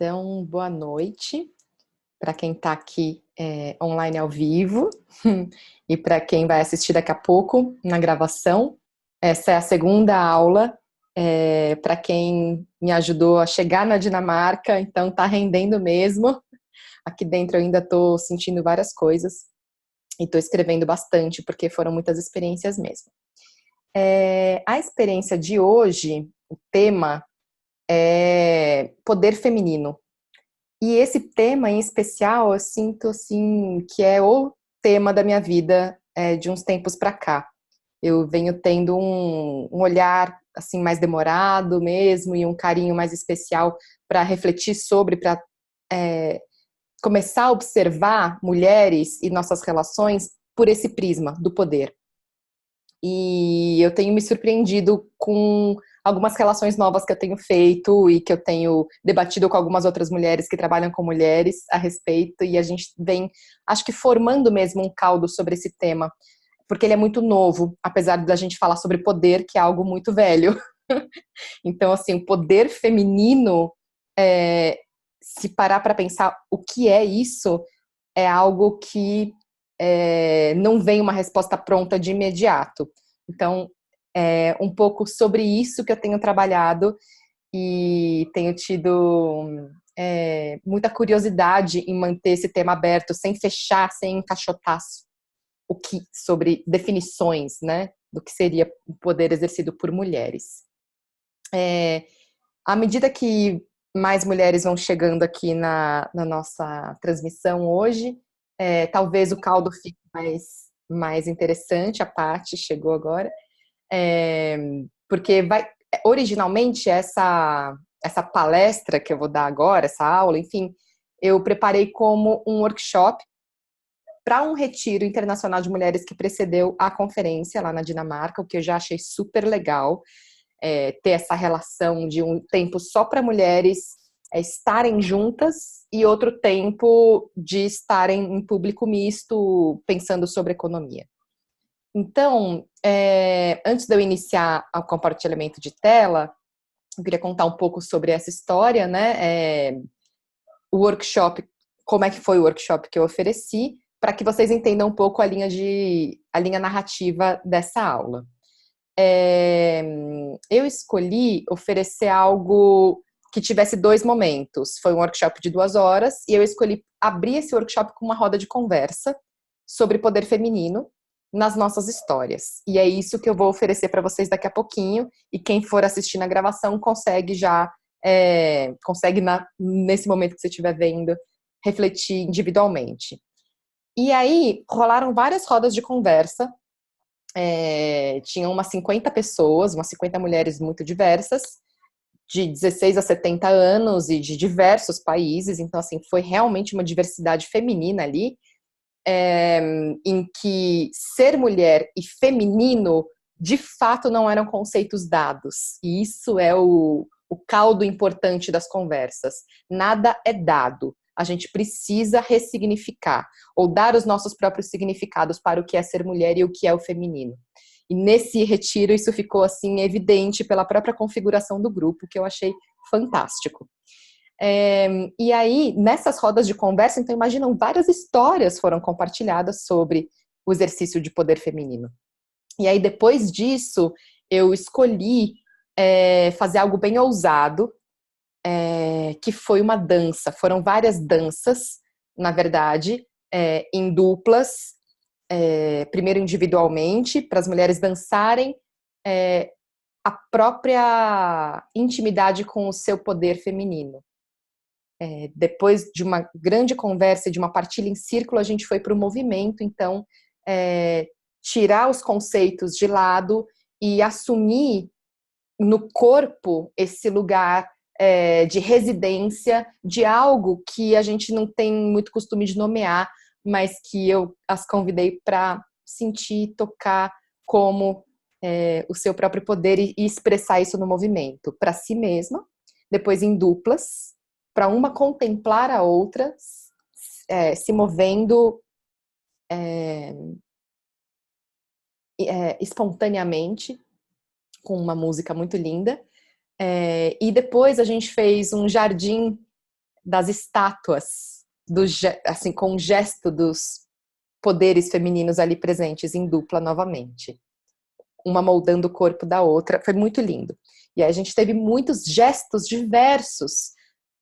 Então, boa noite para quem está aqui online ao vivo e para quem vai assistir daqui a pouco na gravação. Essa é a segunda aula para quem me ajudou a chegar na Dinamarca, então está rendendo mesmo. Aqui dentro eu ainda estou sentindo várias coisas e estou escrevendo bastante porque foram muitas experiências mesmo. A experiência de hoje, o tema é poder feminino. E esse tema em especial, eu sinto assim que é o tema da minha vida de uns tempos para cá. Eu venho tendo um olhar assim mais demorado mesmo e um carinho mais especial para refletir sobre, para começar a observar mulheres e nossas relações por esse prisma do poder. E eu tenho me surpreendido com algumas relações novas que eu tenho feito e que eu tenho debatido com algumas outras mulheres que trabalham com mulheres a respeito, e a gente vem, acho que formando mesmo um caldo sobre esse tema, porque ele é muito novo, apesar da gente falar sobre poder, que é algo muito velho. Então, assim, o poder feminino, se parar para pensar o que é isso, é algo que não vem uma resposta pronta de imediato. Então, um pouco sobre isso que eu tenho trabalhado e tenho tido muita curiosidade em manter esse tema aberto, sem fechar, sem encaixotar sobre definições, né, do que seria o poder exercido por mulheres. À medida que mais mulheres vão chegando aqui na nossa transmissão hoje, talvez o caldo fique mais interessante. A Paty chegou agora, porque originalmente essa palestra que eu vou dar agora, essa aula, enfim, eu preparei como um workshop para um retiro internacional de mulheres que precedeu a conferência lá na Dinamarca, o que eu já achei super legal, ter essa relação de um tempo só para mulheres estarem juntas e outro tempo de estarem em público misto, pensando sobre economia. Então, antes de eu iniciar o compartilhamento de tela, eu queria contar um pouco sobre essa história, né? O workshop, como é que foi o workshop que eu ofereci, para que vocês entendam um pouco a linha narrativa dessa aula. Eu escolhi oferecer algo que tivesse dois momentos. Foi um workshop de 2 horas e eu escolhi abrir esse workshop com uma roda de conversa sobre poder feminino nas nossas histórias. E é isso que eu vou oferecer para vocês daqui a pouquinho, e quem for assistir na gravação consegue nesse momento que você estiver vendo, refletir individualmente. E aí rolaram várias rodas de conversa. Tinham umas 50 pessoas, umas 50 mulheres muito diversas, de 16 a 70 anos e de diversos países. Então, assim, foi realmente uma diversidade feminina ali, em que ser mulher e feminino, de fato, não eram conceitos dados. E isso é o caldo importante das conversas. Nada é dado. A gente precisa ressignificar ou dar os nossos próprios significados para o que é ser mulher e o que é o feminino. E nesse retiro isso ficou assim evidente pela própria configuração do grupo, que eu achei fantástico. E aí, nessas rodas de conversa, então imaginam, várias histórias foram compartilhadas sobre o exercício de poder feminino. E aí, depois disso, eu escolhi fazer algo bem ousado, que foi uma dança. Foram várias danças, na verdade, em duplas, primeiro individualmente, para as mulheres dançarem a própria intimidade com o seu poder feminino. Depois de uma grande conversa e de uma partilha em círculo, a gente foi para o movimento, então, tirar os conceitos de lado e assumir no corpo esse lugar de residência de algo que a gente não tem muito costume de nomear, mas que eu as convidei para sentir, tocar como o seu próprio poder e expressar isso no movimento, para si mesma, depois em duplas, para uma contemplar a outra, se movendo espontaneamente, com uma música muito linda. E depois a gente fez um jardim das estátuas, assim, com o gesto dos poderes femininos ali presentes em dupla novamente. Uma moldando o corpo da outra, foi muito lindo. E aí a gente teve muitos gestos diversos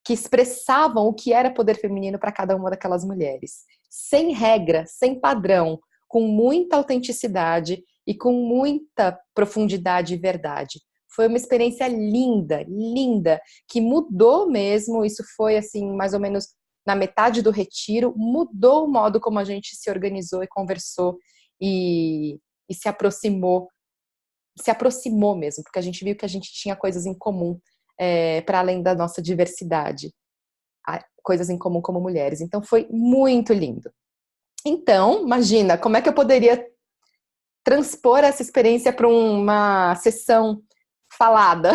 que expressavam o que era poder feminino para cada uma daquelas mulheres. Sem regra, sem padrão, com muita autenticidade e com muita profundidade e verdade. Foi uma experiência linda, linda, que mudou mesmo, isso foi assim, mais ou menos na metade do retiro, mudou o modo como a gente se organizou e conversou e se aproximou mesmo, porque a gente viu que a gente tinha coisas em comum, para além da nossa diversidade, coisas em comum como mulheres. Então foi muito lindo. Então, imagina, como é que eu poderia transpor essa experiência para uma sessão falada?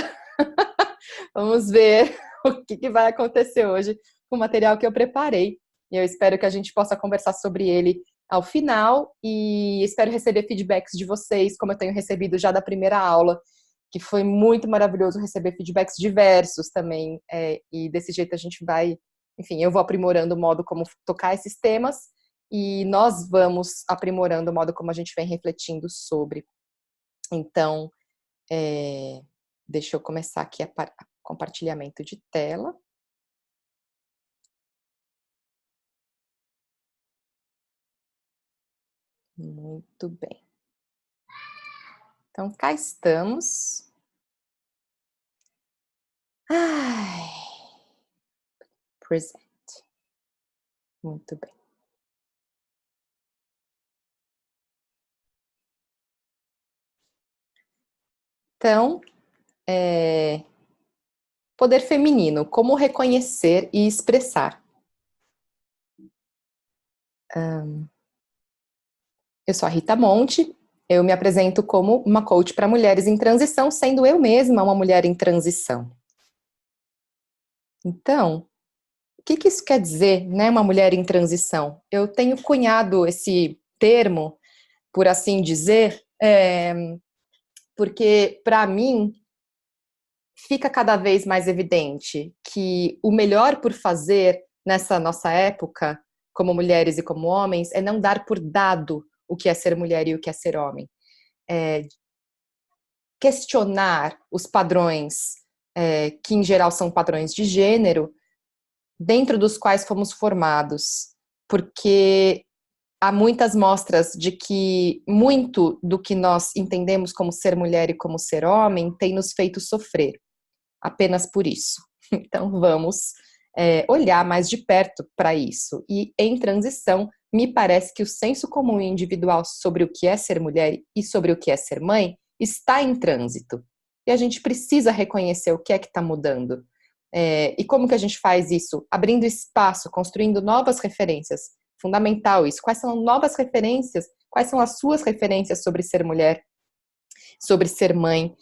Vamos ver o que vai acontecer hoje com o material que eu preparei. E eu espero que a gente possa conversar sobre ele ao final e espero receber feedbacks de vocês, como eu tenho recebido já da primeira aula, que foi muito maravilhoso receber feedbacks diversos também, e desse jeito a gente vai, enfim, eu vou aprimorando o modo como tocar esses temas e nós vamos aprimorando o modo como a gente vem refletindo sobre. Então, deixa eu começar aqui compartilhamento de tela. Muito bem. Então, cá estamos. Ai, present. Muito bem. Então, poder feminino, como reconhecer e expressar. Eu sou a Rita Monte, eu me apresento como uma coach para mulheres em transição, sendo eu mesma uma mulher em transição. Então, o que isso quer dizer, né, uma mulher em transição? Eu tenho cunhado esse termo, por assim dizer, porque, para mim, fica cada vez mais evidente que o melhor por fazer nessa nossa época, como mulheres e como homens, é não dar por dado o que é ser mulher e o que é ser homem. Questionar os padrões, que em geral são padrões de gênero, dentro dos quais fomos formados, porque há muitas mostras de que muito do que nós entendemos como ser mulher e como ser homem tem nos feito sofrer, apenas por isso. Então vamos olhar mais de perto para isso. E em transição, me parece que o senso comum e individual sobre o que é ser mulher e sobre o que é ser mãe está em trânsito. E a gente precisa reconhecer o que é que está mudando. E como que a gente faz isso? Abrindo espaço, construindo novas referências. Fundamental isso. Quais são novas referências? Quais são as suas referências sobre ser mulher, sobre ser mãe?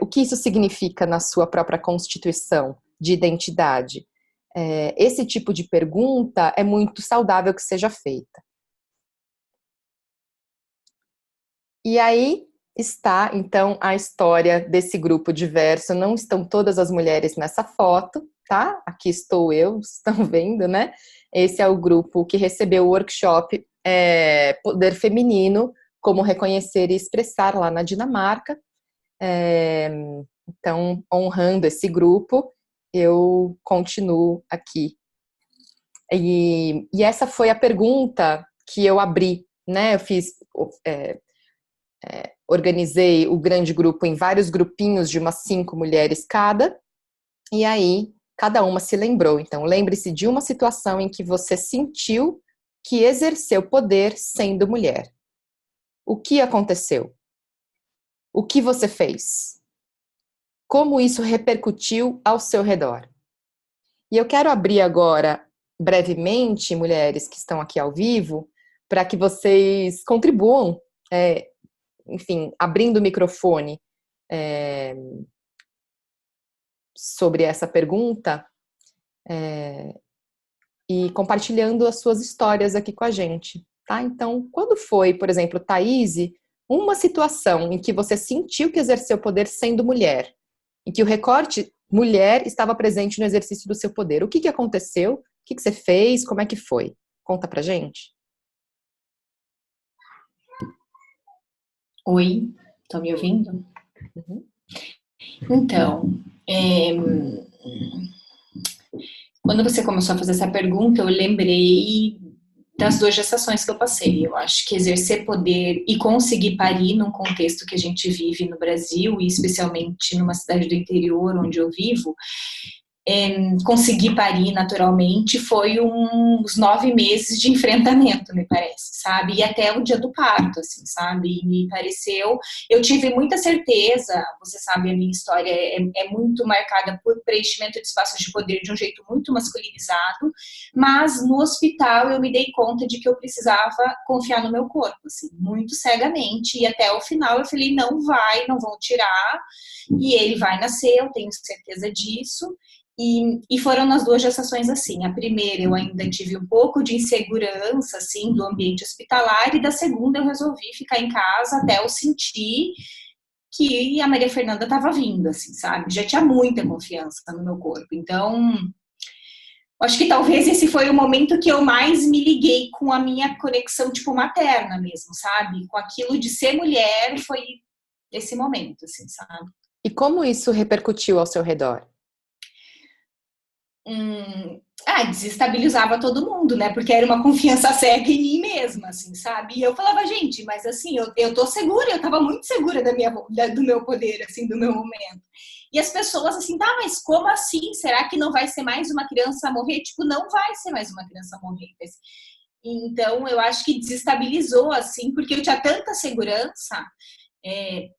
O que isso significa na sua própria constituição de identidade? Esse tipo de pergunta é muito saudável que seja feita. E aí está, então, a história desse grupo diverso. Não estão todas as mulheres nessa foto, tá? Aqui estou eu, estão vendo, né? Esse é o grupo que recebeu o workshop Poder Feminino, como reconhecer e expressar lá na Dinamarca. Então, honrando esse grupo, eu continuo aqui. E essa foi a pergunta que eu abri, né? Eu fiz, organizei o grande grupo em vários grupinhos de umas 5 mulheres cada, e aí cada uma se lembrou. Então, lembre-se de uma situação em que você sentiu que exerceu poder sendo mulher. O que aconteceu? O que você fez? Como isso repercutiu ao seu redor? E eu quero abrir agora, brevemente, mulheres que estão aqui ao vivo, para que vocês contribuam, enfim, abrindo o microfone sobre essa pergunta e compartilhando as suas histórias aqui com a gente, tá? Então, quando foi, por exemplo, Thaís, uma situação em que você sentiu que exerceu poder sendo mulher, em que o recorte mulher estava presente no exercício do seu poder. O que que aconteceu? O que que você fez? Como é que foi? Conta pra gente. Oi, estão me ouvindo? Uhum. Então, quando você começou a fazer essa pergunta, eu lembrei das 2 gestações que eu passei. Eu acho que exercer poder e conseguir parir num contexto que a gente vive no Brasil, e especialmente numa cidade do interior onde eu vivo, conseguir parir naturalmente foi uns 9 meses de enfrentamento, me parece, sabe? E até o dia do parto, assim, sabe? E me pareceu, eu tive muita certeza, você sabe, a minha história é muito marcada por preenchimento de espaços de poder de um jeito muito masculinizado, mas no hospital eu me dei conta de que eu precisava confiar no meu corpo, assim, muito cegamente, e até o final eu falei, não vai, não vão tirar, e ele vai nascer, eu tenho certeza disso. E foram nas 2 gestações assim. A primeira eu ainda tive um pouco de insegurança assim do ambiente hospitalar, e da segunda eu resolvi ficar em casa até eu sentir que a Maria Fernanda estava vindo, assim, sabe? Já tinha muita confiança no meu corpo. Então, acho que talvez esse foi o momento que eu mais me liguei com a minha conexão tipo materna mesmo, sabe? Com aquilo de ser mulher, foi esse momento, assim, sabe? E como isso repercutiu ao seu redor? Desestabilizava todo mundo, né? Porque era uma confiança cega em mim mesma, assim, sabe? E eu falava, gente, mas assim, eu tô segura, eu tava muito segura do meu poder, assim, do meu momento. E as pessoas assim, tá, mas como assim? Será que não vai ser mais uma criança a morrer? Tipo, não vai ser mais uma criança a morrer. Então, eu acho que desestabilizou, assim, porque eu tinha tanta segurança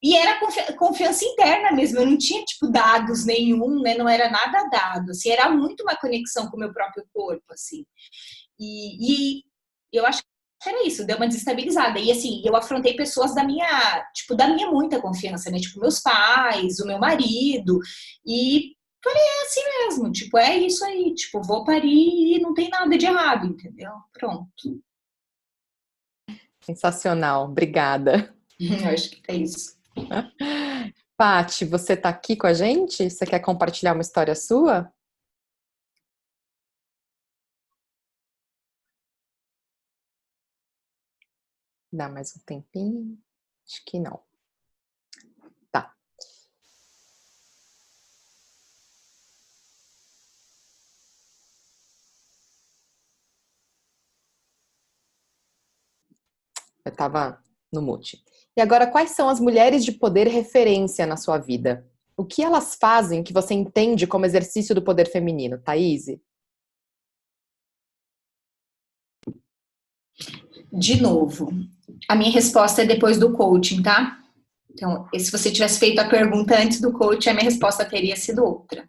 e era confiança interna mesmo, eu não tinha, tipo, dados nenhum, né? Não era nada dado, assim, era muito uma conexão com o meu próprio corpo, assim. E eu acho que era isso, deu uma desestabilizada. E, assim, eu afrontei pessoas da minha muita confiança, né? Tipo, meus pais, o meu marido, e falei, é assim mesmo, tipo, é isso aí, tipo, vou parir e não tem nada de errado, entendeu? Pronto. Sensacional, obrigada. Eu acho que é isso. Pati, você está aqui com a gente? Você quer compartilhar uma história sua? Dá mais um tempinho? Acho que não. Tá. Eu estava no mute. E agora, quais são as mulheres de poder referência na sua vida? O que elas fazem que você entende como exercício do poder feminino, Thaís? De novo, a minha resposta é depois do coaching, tá? Então, se você tivesse feito a pergunta antes do coaching, a minha resposta teria sido outra.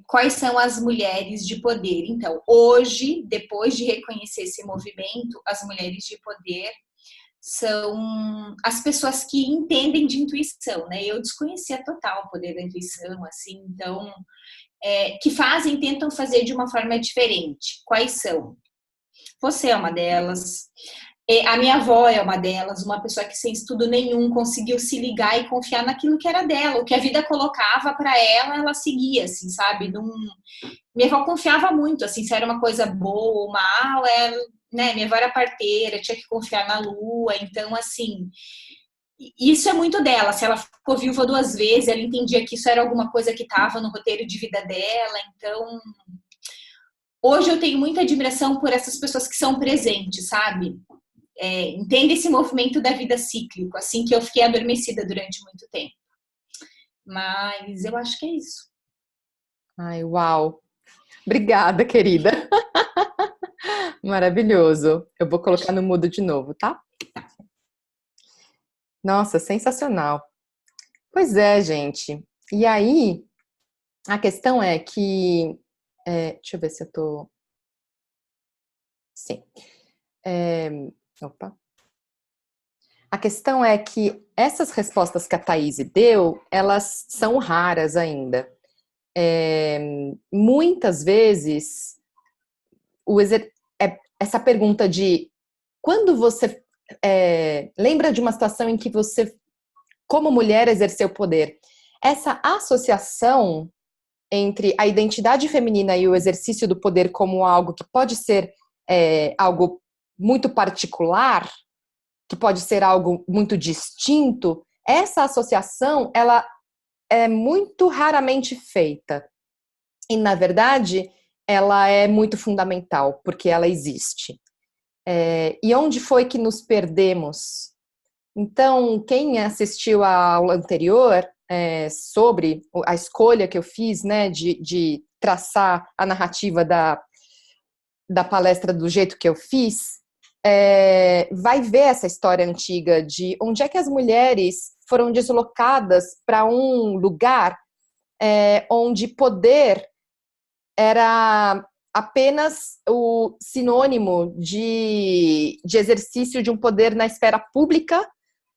Quais são as mulheres de poder? Então, hoje, depois de reconhecer esse movimento, as mulheres de poder são as pessoas que entendem de intuição, né? Eu desconhecia total o poder da intuição, assim, então, que fazem, tentam fazer de uma forma diferente. Quais são? Você é uma delas. A minha avó é uma delas, uma pessoa que sem estudo nenhum conseguiu se ligar e confiar naquilo que era dela, o que a vida colocava para ela, ela seguia, assim, sabe? Minha avó confiava muito, assim, se era uma coisa boa ou mal, né? Minha avó era parteira, tinha que confiar na lua, então, assim, isso é muito dela. Se ela ficou viúva 2 vezes, ela entendia que isso era alguma coisa que estava no roteiro de vida dela, então hoje eu tenho muita admiração por essas pessoas que são presentes, sabe? Entende esse movimento da vida cíclico, assim que eu fiquei adormecida durante muito tempo. Mas eu acho que é isso. Ai, uau. Obrigada, querida. Maravilhoso. Eu vou colocar no mudo de novo, tá? Nossa, sensacional. Pois é, gente. E aí, a questão é que. Deixa eu ver se eu tô. Sim. É, opa. A questão é que essas respostas que a Thaís deu, elas são raras ainda. Muitas vezes, essa pergunta de quando você lembra de uma situação em que você, como mulher, exerceu poder, essa associação entre a identidade feminina e o exercício do poder como algo que pode ser algo muito particular, que pode ser algo muito distinto, essa associação, ela é muito raramente feita. E, na verdade, ela é muito fundamental, porque ela existe. E onde foi que nos perdemos? Então, quem assistiu à aula anterior sobre a escolha que eu fiz, né, de traçar a narrativa da palestra do jeito que eu fiz, vai ver essa história antiga de onde é que as mulheres foram deslocadas para um lugar onde poder era apenas o sinônimo de exercício de um poder na esfera pública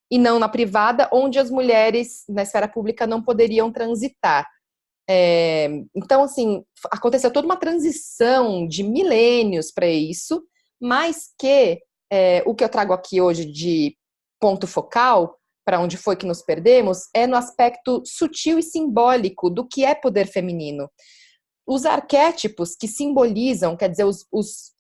e não na privada, onde as mulheres na esfera pública não poderiam transitar. Então, assim, aconteceu toda uma transição de milênios para isso, mas que o que eu trago aqui hoje de ponto focal, para onde foi que nos perdemos, é no aspecto sutil e simbólico do que é poder feminino. Os arquétipos que simbolizam, quer dizer,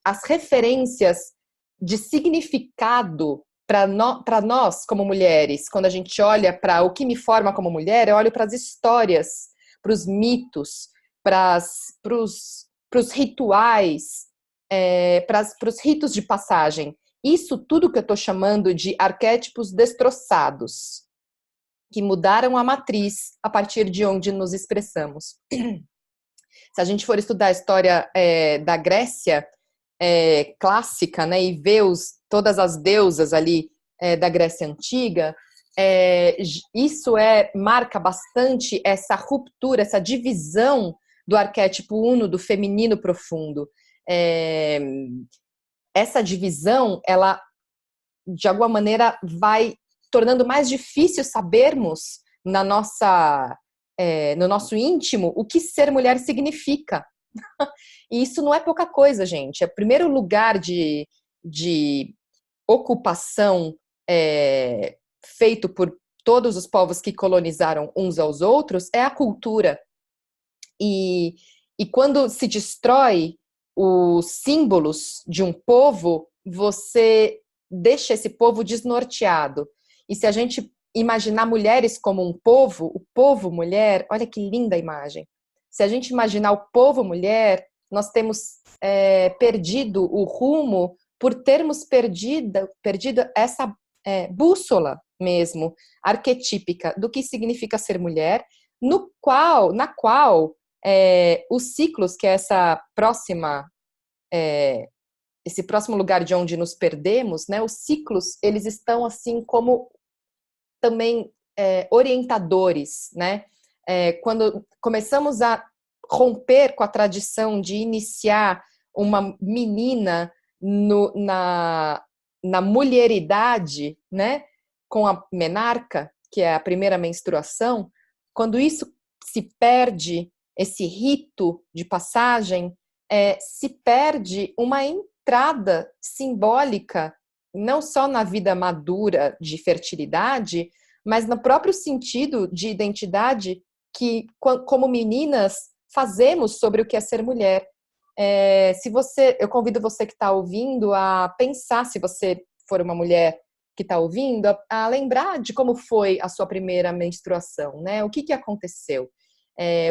as referências de significado para nós como mulheres, quando a gente olha para o que me forma como mulher, eu olho para as histórias, para os mitos, para os rituais, para os ritos de passagem. Isso tudo que eu estou chamando de arquétipos destroçados, que mudaram a matriz a partir de onde nos expressamos. Se a gente for estudar a história da Grécia clássica, né, e ver todas as deusas ali da Grécia Antiga, isso marca bastante essa ruptura, essa divisão do arquétipo uno, do feminino profundo. Essa divisão, ela, de alguma maneira, vai tornando mais difícil sabermos no nosso íntimo o que ser mulher significa. E isso não é pouca coisa, gente. O primeiro lugar de ocupação feito por todos os povos que colonizaram uns aos outros é a cultura. E quando se destrói os símbolos de um povo, você deixa esse povo desnorteado. E se a gente imaginar mulheres como um povo, o povo mulher, olha que linda imagem. Se a gente imaginar o povo mulher, nós temos perdido o rumo por termos perdido essa bússola mesmo, arquetípica, do que significa ser mulher, na qual os ciclos, que é esse próximo lugar de onde nos perdemos, né, os ciclos, eles estão assim como também orientadores, né? Quando começamos a romper com a tradição de iniciar uma menina na mulheridade, né, com a menarca, que é a primeira menstruação, quando isso se perde, esse rito de passagem, se perde uma entrada simbólica, não só na vida madura de fertilidade, mas no próprio sentido de identidade que, como meninas, fazemos sobre o que é ser mulher. Eu convido você que está ouvindo a pensar, se você for uma mulher que está ouvindo, a lembrar de como foi a sua primeira menstruação, né? O que aconteceu?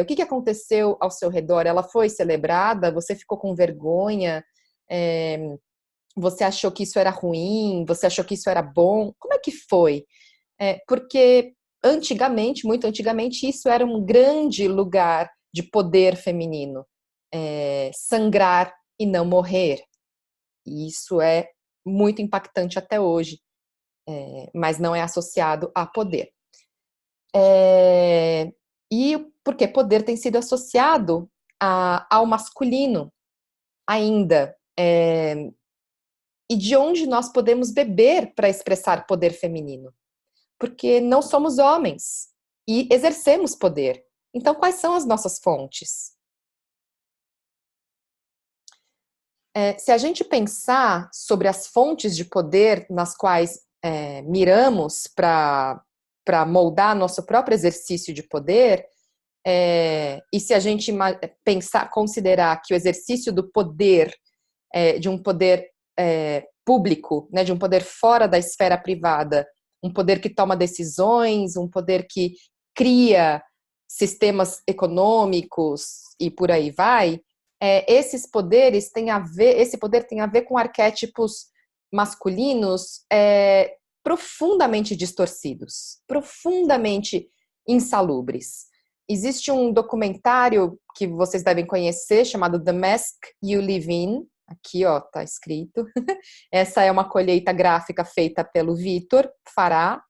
O que aconteceu ao seu redor? Ela foi celebrada? Você ficou com vergonha? Você achou que isso era ruim? Você achou que isso era bom? Como é que foi? Porque antigamente, muito antigamente, isso era um grande lugar de poder feminino. Sangrar e não morrer. E isso é muito impactante até hoje, mas não é associado a poder. E porque poder tem sido associado ao masculino ainda. E de onde nós podemos beber para expressar poder feminino? Porque não somos homens e exercemos poder. Então, quais são as nossas fontes? Se a gente pensar sobre as fontes de poder nas quais miramos para para moldar nosso próprio exercício de poder, e se a gente considerar que o exercício do poder, de um poder público, né, de um poder fora da esfera privada, um poder que toma decisões, um poder que cria sistemas econômicos e por aí vai, esses poderes têm a ver, esse poder tem a ver com arquétipos masculinos profundamente distorcidos, profundamente insalubres. Existe um documentário que vocês devem conhecer, chamado The Mask You Live In. Aqui, ó, tá escrito. Essa é uma colheita gráfica feita pelo Vitor Fará,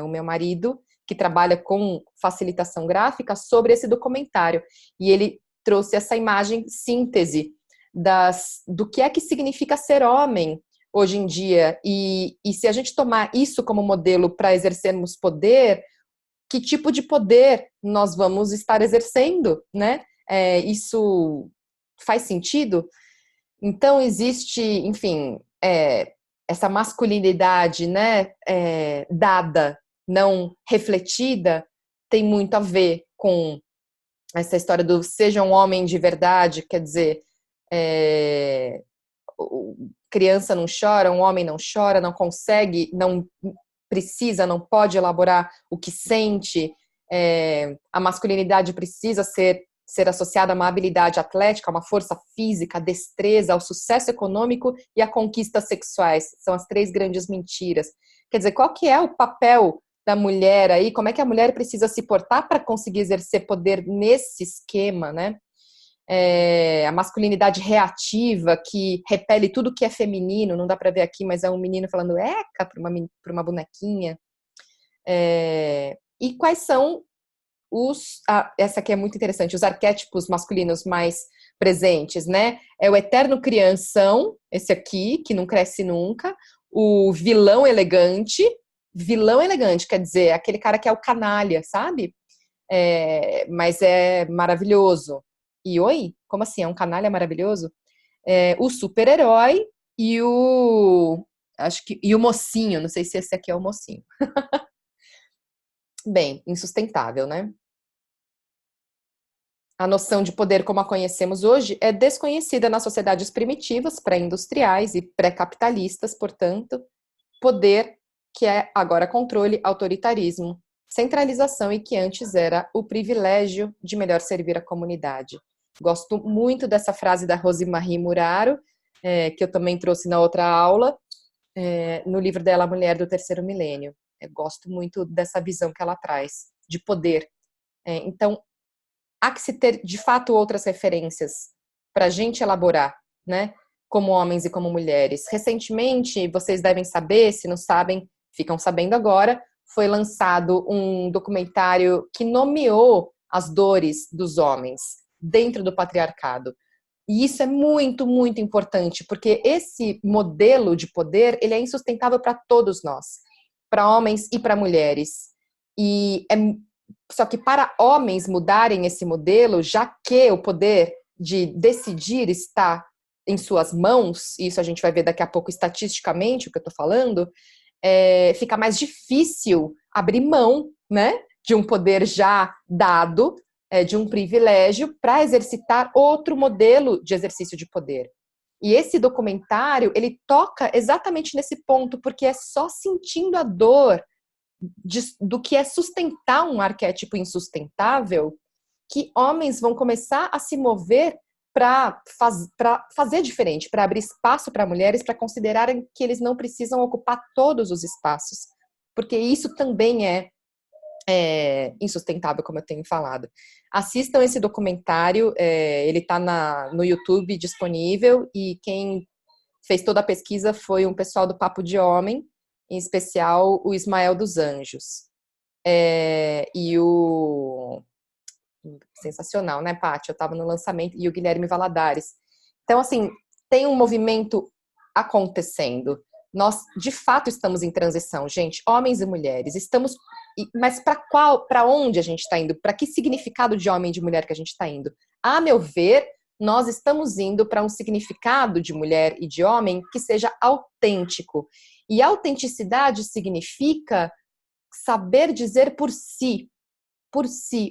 o meu marido, que trabalha com facilitação gráfica, sobre esse documentário. E ele trouxe essa imagem síntese do que é que significa ser homem hoje em dia. E se a gente tomar isso como modelo para exercermos poder, que tipo de poder nós vamos estar exercendo, né? Isso faz sentido? Então, existe, enfim, essa masculinidade, né, dada, não refletida, tem muito a ver com essa história do seja um homem de verdade, quer dizer, criança não chora, um homem não chora, não consegue, não precisa, não pode elaborar o que sente, a masculinidade precisa ser associada a uma habilidade atlética, a uma força física, a destreza, ao sucesso econômico e a conquistas sexuais. São as 3 grandes mentiras. Quer dizer, qual que é o papel da mulher aí? Como é que a mulher precisa se portar para conseguir exercer poder nesse esquema, né? A masculinidade reativa, que repele tudo que é feminino, não dá para ver aqui, mas é um menino falando eca para uma bonequinha. E quais são essa aqui é muito interessante, os arquétipos masculinos mais presentes, né? É o eterno crianção, esse aqui, que não cresce nunca, o vilão elegante quer dizer, aquele cara que é o canalha, sabe? Mas é maravilhoso. E oi? Como assim? É um canalha maravilhoso? O super-herói e e o mocinho, não sei se esse aqui é o mocinho. Bem, insustentável, né? A noção de poder como a conhecemos hoje é desconhecida nas sociedades primitivas, pré-industriais e pré-capitalistas, portanto, poder que é agora controle, autoritarismo, centralização e que antes era o privilégio de melhor servir a comunidade. Gosto muito dessa frase da Rosemarie Muraro, que eu também trouxe na outra aula, no livro dela, A Mulher do Terceiro Milênio. Eu gosto muito dessa visão que ela traz, de poder. Então, há que se ter, de fato, outras referências para a gente elaborar, né? Como homens e como mulheres. Recentemente, vocês devem saber, se não sabem, ficam sabendo agora, foi lançado um documentário que nomeou as dores dos homens dentro do patriarcado. E isso é muito, muito importante, porque esse modelo de poder, ele é insustentável para todos nós, para homens e para mulheres. Só que para homens mudarem esse modelo, já que o poder de decidir está em suas mãos, e isso a gente vai ver daqui a pouco estatisticamente, o que eu estou falando, fica mais difícil abrir mão, né, de um poder já dado, de um privilégio, para exercitar outro modelo de exercício de poder. E esse documentário, ele toca exatamente nesse ponto, porque é só sentindo a dor do que é sustentar um arquétipo insustentável que homens vão começar a se mover para fazer diferente, para abrir espaço para mulheres, para considerarem que eles não precisam ocupar todos os espaços, porque isso também é insustentável, como eu tenho falado. Assistam esse documentário, ele está no YouTube disponível, e quem fez toda a pesquisa foi um pessoal do Papo de Homem, em especial o Ismael dos Anjos. E o... Sensacional, né, Paty? Eu estava no lançamento, e o Guilherme Valadares. Então, assim, tem um movimento acontecendo. Nós, de fato, estamos em transição, gente, homens e mulheres. Mas para onde a gente está indo? Para que significado de homem e de mulher que a gente está indo? A meu ver, nós estamos indo para um significado de mulher e de homem que seja autêntico. E autenticidade significa saber dizer por si,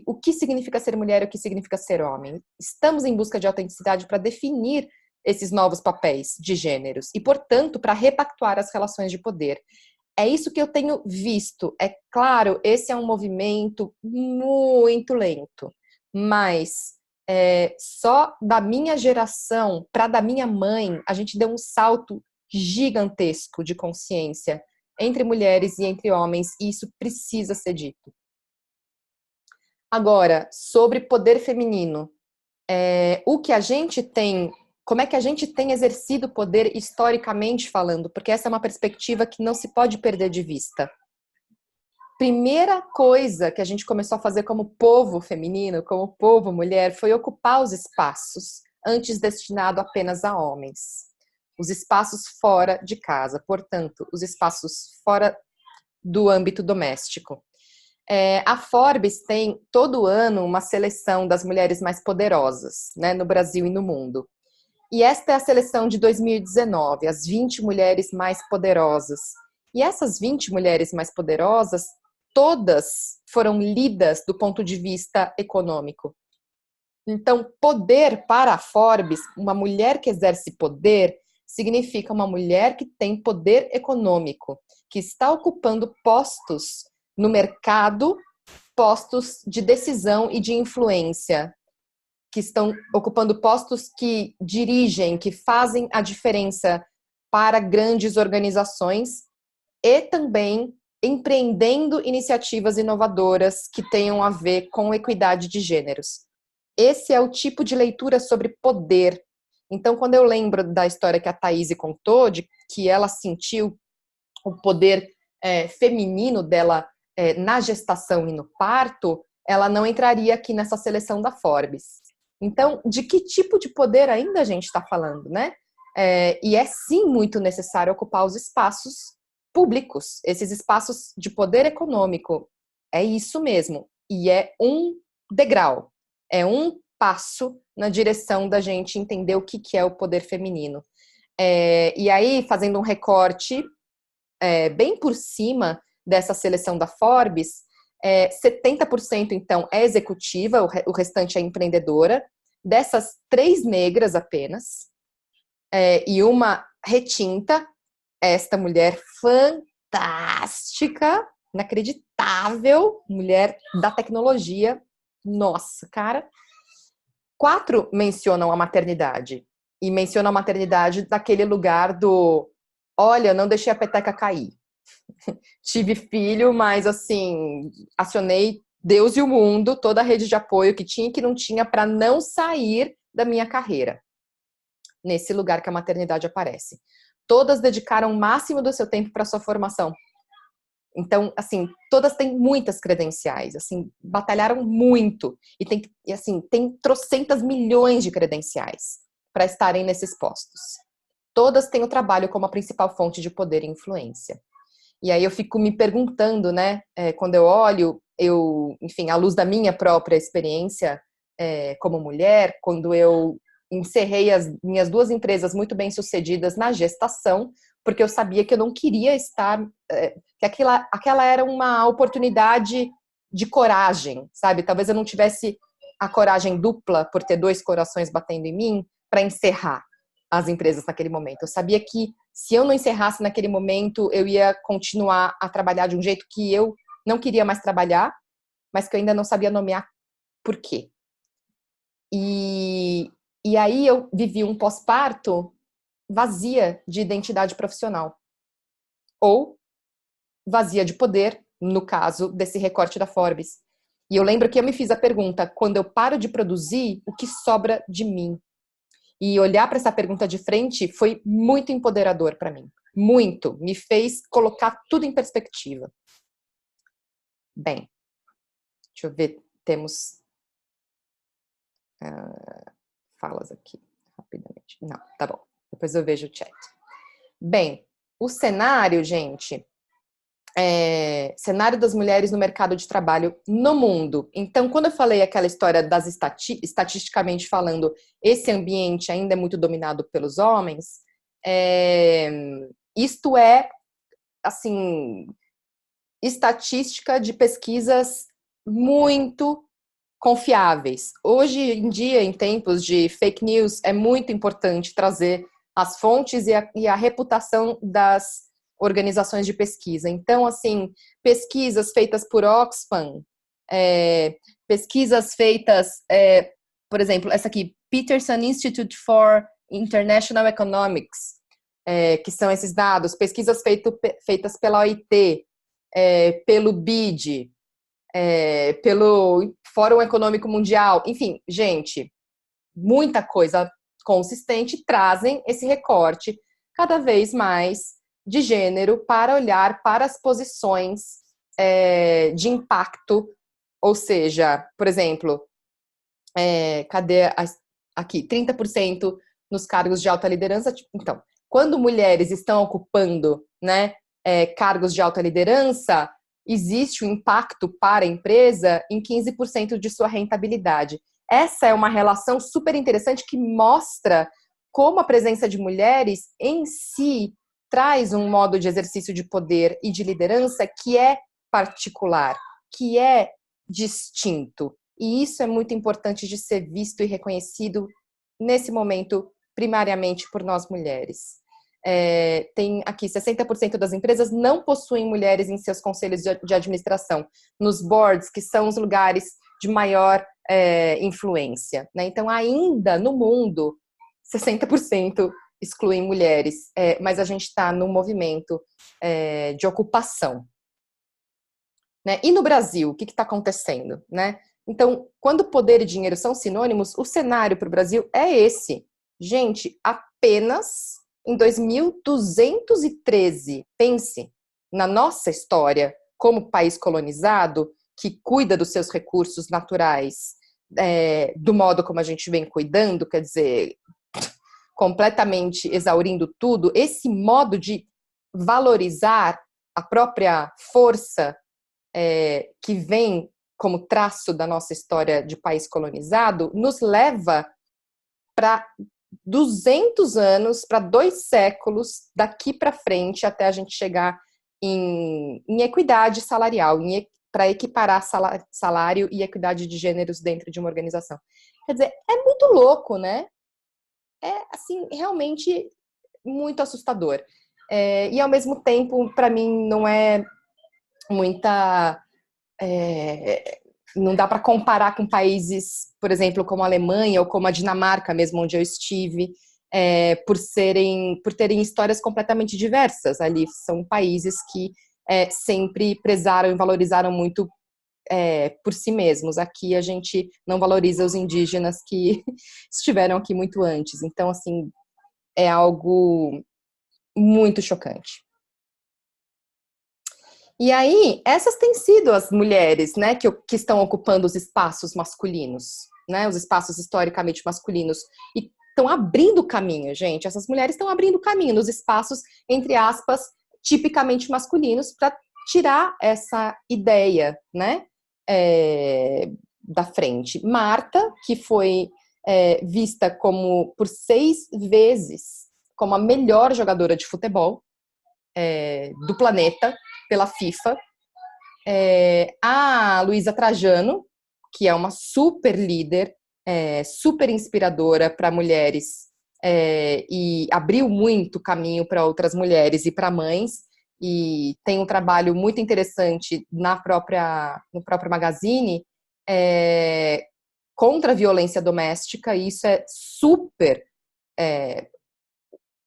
o que significa ser mulher e o que significa ser homem. Estamos em busca de autenticidade para definir esses novos papéis de gêneros e, portanto, para repactuar as relações de poder. É isso que eu tenho visto. É claro, esse é um movimento muito lento, mas só da minha geração para da minha mãe, a gente deu um salto gigantesco de consciência entre mulheres e entre homens, e isso precisa ser dito. Agora, sobre poder feminino, o que a gente tem, como é que a gente tem exercido poder historicamente falando, porque essa é uma perspectiva que não se pode perder de vista. Primeira coisa que a gente começou a fazer como povo feminino, como povo mulher, foi ocupar os espaços antes destinados apenas a homens. Os espaços fora de casa, portanto, os espaços fora do âmbito doméstico. A Forbes tem todo ano uma seleção das mulheres mais poderosas, né, no Brasil e no mundo. E esta é a seleção de 2019, as 20 mulheres mais poderosas. E essas 20 mulheres mais poderosas, todas foram lidas do ponto de vista econômico. Então, poder para a Forbes, uma mulher que exerce poder, significa uma mulher que tem poder econômico, que está ocupando postos no mercado, postos de decisão e de influência, que estão ocupando postos que dirigem, que fazem a diferença para grandes organizações e também empreendendo iniciativas inovadoras que tenham a ver com equidade de gêneros. Esse é o tipo de leitura sobre poder. Então, quando eu lembro da história que a Thaís contou, de que ela sentiu o poder feminino dela na gestação e no parto, ela não entraria aqui nessa seleção da Forbes. Então, de que tipo de poder ainda a gente está falando, né? E é sim muito necessário ocupar os espaços públicos, esses espaços de poder econômico. É isso mesmo. E é um degrau, é um passo na direção da gente entender o que é o poder feminino. E aí, fazendo um recorte bem por cima dessa seleção da Forbes, 70% então é executiva, o restante é empreendedora. Dessas, 3 negras apenas, e uma retinta, esta mulher fantástica, inacreditável, mulher da tecnologia. Nossa, cara. 4 mencionam a maternidade. E mencionam a maternidade daquele lugar do: olha, não deixei a peteca cair. Tive filho, mas assim, acionei Deus e o mundo, toda a rede de apoio que tinha e que não tinha para não sair da minha carreira. Nesse lugar que a maternidade aparece. Todas dedicaram o máximo do seu tempo para sua formação. Então, assim, todas têm muitas credenciais, assim, batalharam muito e assim, tem trocentas milhões de credenciais para estarem nesses postos. Todas têm o trabalho como a principal fonte de poder e influência. E aí eu fico me perguntando, né, quando eu olho, enfim, à luz da minha própria experiência como mulher, quando eu encerrei as minhas 2 empresas muito bem sucedidas na gestação, porque eu sabia que eu não queria estar, que aquela era uma oportunidade de coragem, sabe? Talvez eu não tivesse a coragem dupla por ter 2 corações batendo em mim para encerrar as empresas naquele momento. Eu sabia que se eu não encerrasse naquele momento, eu ia continuar a trabalhar de um jeito que eu não queria mais trabalhar, mas que eu ainda não sabia nomear por quê. E aí eu vivi um pós-parto vazia de identidade profissional. Ou vazia de poder, no caso desse recorte da Forbes. E eu lembro que eu me fiz a pergunta: quando eu paro de produzir, o que sobra de mim? E olhar para essa pergunta de frente foi muito empoderador para mim. Muito. Me fez colocar tudo em perspectiva. Bem, deixa eu ver. Temos falas aqui, rapidamente. Não, tá bom. Depois eu vejo o chat. Bem, o cenário, gente, cenário das mulheres no mercado de trabalho no mundo. Então, quando eu falei aquela história das estatisticamente falando, esse ambiente ainda é muito dominado pelos homens, isto é, assim, estatística de pesquisas muito confiáveis. Hoje em dia, em tempos de fake news, é muito importante trazer as fontes e a reputação das organizações de pesquisa. Então, assim, pesquisas feitas por Oxfam, pesquisas feitas, por exemplo, essa aqui, Peterson Institute for International Economics, que são esses dados, pesquisas feitas pela OIT, pelo BID, pelo Fórum Econômico Mundial, enfim, gente, muita coisa consistente trazem esse recorte cada vez mais de gênero para olhar para as posições de impacto, ou seja, por exemplo, cadê aqui, 30% nos cargos de alta liderança. Então, quando mulheres estão ocupando, né, cargos de alta liderança, existe um impacto para a empresa em 15% de sua rentabilidade. Essa é uma relação super interessante que mostra como a presença de mulheres em si traz um modo de exercício de poder e de liderança que é particular, que é distinto. E isso é muito importante de ser visto e reconhecido nesse momento, primariamente por nós mulheres. Tem aqui 60% das empresas não possuem mulheres em seus conselhos de administração, nos boards, que são os lugares de maior influência, né? Então, ainda no mundo, 60% excluem mulheres, mas a gente está num movimento de ocupação. Né? E no Brasil, o que está acontecendo? Né? Então, quando poder e dinheiro são sinônimos, o cenário para o Brasil é esse. Gente, apenas em 2213, pense na nossa história como país colonizado, que cuida dos seus recursos naturais do modo como a gente vem cuidando, quer dizer, completamente exaurindo tudo, esse modo de valorizar a própria força que vem como traço da nossa história de país colonizado, nos leva para 200 anos, para 2 séculos, daqui para frente, até a gente chegar em equidade salarial, para equiparar salário e equidade de gêneros dentro de uma organização. Quer dizer, é muito louco, né? É, assim, realmente muito assustador. E, ao mesmo tempo, para mim, não é muita... não dá para comparar com países, por exemplo, como a Alemanha ou como a Dinamarca, mesmo onde eu estive, por terem histórias completamente diversas. Ali são países que sempre prezaram e valorizaram muito por si mesmos. Aqui a gente não valoriza os indígenas que estiveram aqui muito antes. Então, assim, é algo muito chocante. E aí, essas têm sido as mulheres, né, que estão ocupando os espaços masculinos, né, os espaços historicamente masculinos, e estão abrindo caminho, gente. Essas mulheres estão abrindo caminho nos espaços, entre aspas, tipicamente masculinos, para tirar essa ideia, né, da frente. Marta, que foi vista como, por 6 vezes, como a melhor jogadora de futebol do planeta, pela FIFA, a Luísa Trajano, que é uma super líder, super inspiradora para mulheres, e abriu muito caminho para outras mulheres e para mães, e tem um trabalho muito interessante no próprio Magazine contra a violência doméstica, e isso é super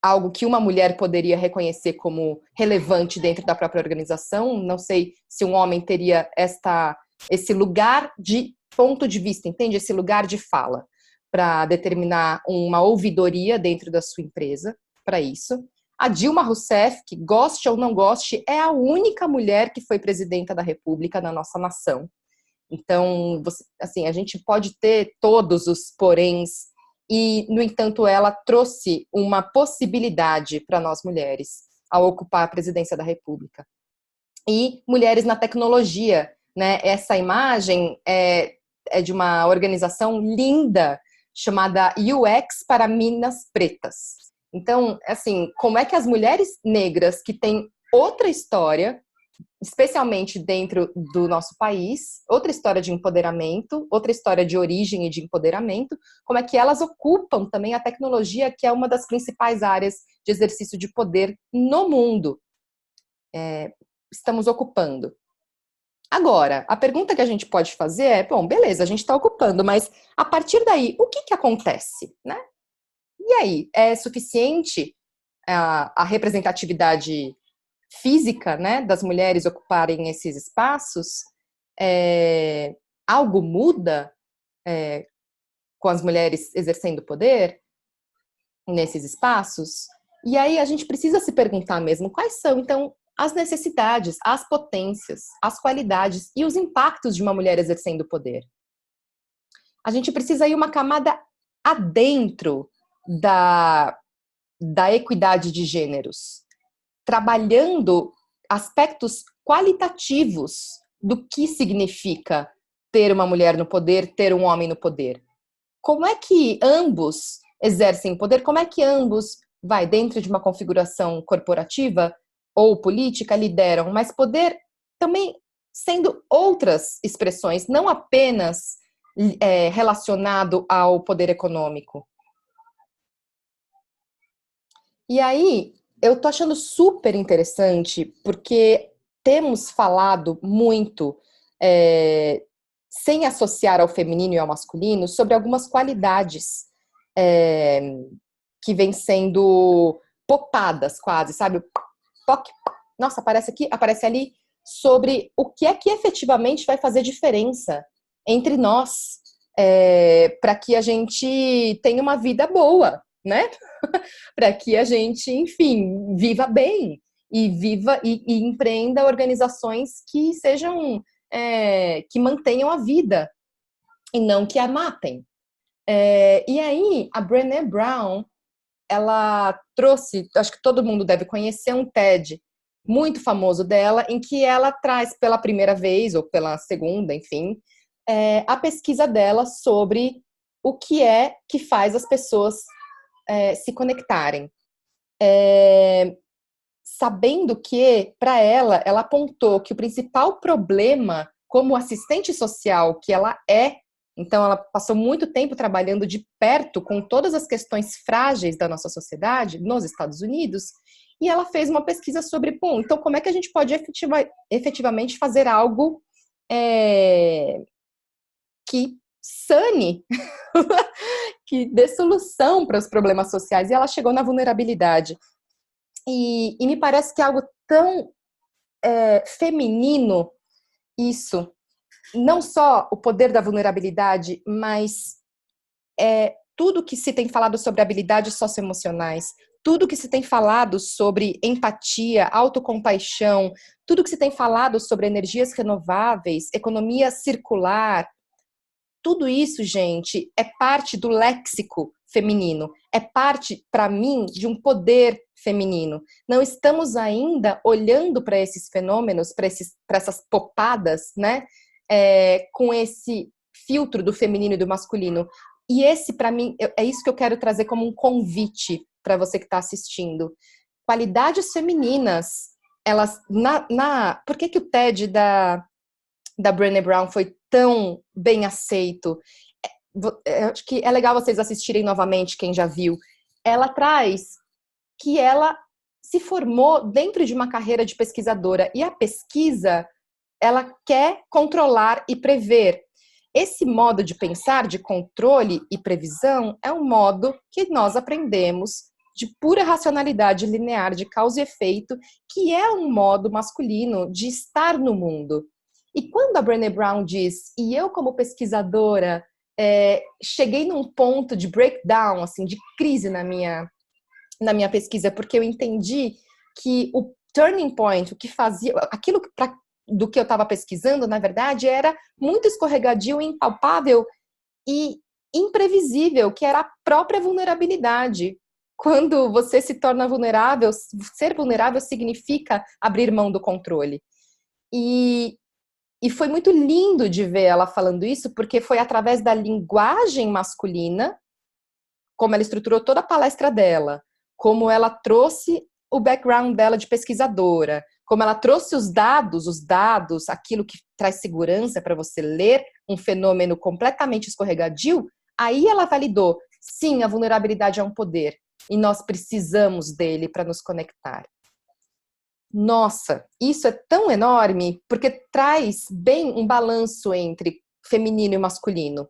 algo que uma mulher poderia reconhecer como relevante dentro da própria organização. Não sei se um homem teria esse lugar de ponto de vista, entende? Esse lugar de fala para determinar uma ouvidoria dentro da sua empresa, para isso. A Dilma Rousseff, que goste ou não goste, é a única mulher que foi presidenta da República na nossa nação. Então, assim, a gente pode ter todos os poréns, e, no entanto, ela trouxe uma possibilidade para nós mulheres ao ocupar a presidência da República. E mulheres na tecnologia, né? Essa imagem é de uma organização linda chamada UX para Minas Pretas. Então, assim, como é que as mulheres negras que têm outra história, especialmente dentro do nosso país, outra história de empoderamento, outra história de origem e de empoderamento, como é que elas ocupam também a tecnologia, que é uma das principais áreas de exercício de poder no mundo. Estamos ocupando. Agora, a pergunta que a gente pode fazer é, bom, beleza, a gente está ocupando, mas a partir daí, o que acontece, né? E aí, é suficiente a representatividade física, né, das mulheres ocuparem esses espaços? Algo muda com as mulheres exercendo poder nesses espaços? E aí a gente precisa se perguntar mesmo quais são, então, as necessidades, as potências, as qualidades e os impactos de uma mulher exercendo poder. A gente precisa ir uma camada adentro da equidade de gêneros, trabalhando aspectos qualitativos do que significa ter uma mulher no poder, ter um homem no poder. Como é que ambos exercem poder? Como é que ambos, dentro de uma configuração corporativa ou política, lideram? Mas poder também sendo outras expressões, não apenas relacionado ao poder econômico. E aí, eu tô achando super interessante, porque temos falado muito, sem associar ao feminino e ao masculino, sobre algumas qualidades que vêm sendo popadas quase, sabe? Toque, nossa, aparece aqui, aparece ali, sobre o que é que efetivamente vai fazer diferença entre nós, para que a gente tenha uma vida boa, né? Para que a gente, enfim, viva bem e viva e empreenda organizações que sejam que mantenham a vida e não que a matem. E aí a Brené Brown, ela trouxe, acho que todo mundo deve conhecer, um TED muito famoso dela, em que ela traz pela primeira vez ou pela segunda, enfim, a pesquisa dela sobre o que é que faz as pessoas se conectarem. Sabendo que, para ela apontou que o principal problema, como assistente social que ela então ela passou muito tempo trabalhando de perto com todas as questões frágeis da nossa sociedade, nos Estados Unidos, e ela fez uma pesquisa sobre, bom, então como é que a gente pode efetivamente fazer algo que sane, que dê solução para os problemas sociais, e ela chegou na vulnerabilidade. E me parece que é algo tão feminino isso, não só o poder da vulnerabilidade, mas tudo que se tem falado sobre habilidades socioemocionais, tudo que se tem falado sobre empatia, autocompaixão, tudo que se tem falado sobre energias renováveis, economia circular, tudo isso, gente, é parte do léxico feminino, é parte, para mim, de um poder feminino. Não estamos ainda olhando para esses fenômenos, para essas popadas, né, com esse filtro do feminino e do masculino. E esse, para mim, é isso que eu quero trazer como um convite para você que está assistindo. Qualidades femininas, elas... Por que o TED da Brené Brown foi tão bem aceito? Acho que é legal vocês assistirem novamente, quem já viu. Ela traz que ela se formou dentro de uma carreira de pesquisadora, e a pesquisa, ela quer controlar e prever. Esse modo de pensar, de controle e previsão, é um modo que nós aprendemos de pura racionalidade linear, de causa e efeito, que é um modo masculino de estar no mundo. E quando a Brené Brown diz, e eu como pesquisadora, cheguei num ponto de breakdown, assim, de crise na minha pesquisa, porque eu entendi que o turning point, o que fazia, aquilo do que eu estava pesquisando, na verdade, era muito escorregadio, impalpável e imprevisível, que era a própria vulnerabilidade. Quando você se torna vulnerável, ser vulnerável significa abrir mão do controle. E foi muito lindo de ver ela falando isso, porque foi através da linguagem masculina, como ela estruturou toda a palestra dela, como ela trouxe o background dela de pesquisadora, como ela trouxe os dados, aquilo que traz segurança para você ler um fenômeno completamente escorregadio, aí ela validou, sim, a vulnerabilidade é um poder e nós precisamos dele para nos conectar. Nossa, isso é tão enorme porque traz bem um balanço entre feminino e masculino.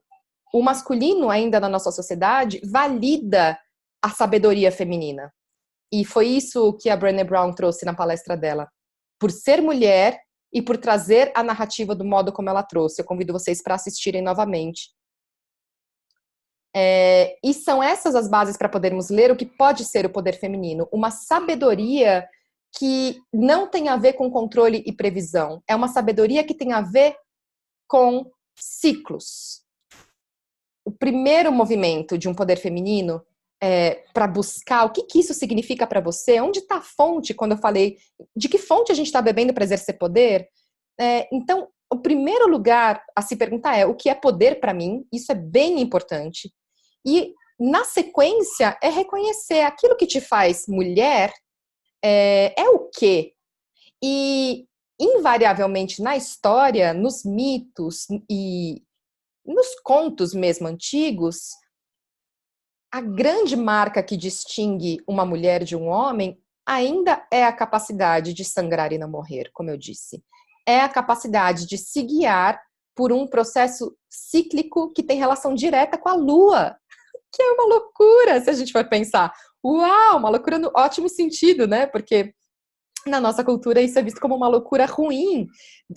O masculino, ainda na nossa sociedade, valida a sabedoria feminina. E foi isso que a Brené Brown trouxe na palestra dela. Por ser mulher e por trazer a narrativa do modo como ela trouxe. Eu convido vocês para assistirem novamente. E são essas as bases para podermos ler o que pode ser o poder feminino. Uma sabedoria que não tem a ver com controle e previsão. É uma sabedoria que tem a ver com ciclos. O primeiro movimento de um poder feminino para buscar o que isso significa para você, onde está a fonte, quando eu falei de que fonte a gente está bebendo para exercer poder. Então, o primeiro lugar a se perguntar é o que é poder para mim, isso é bem importante. E, na sequência, é reconhecer aquilo que te faz mulher é o quê? E, invariavelmente, na história, nos mitos e nos contos mesmo antigos, a grande marca que distingue uma mulher de um homem ainda é a capacidade de sangrar e não morrer, como eu disse. É a capacidade de se guiar por um processo cíclico que tem relação direta com a lua, que é uma loucura, se a gente for pensar. Uau, uma loucura no ótimo sentido, né? Porque na nossa cultura isso é visto como uma loucura ruim,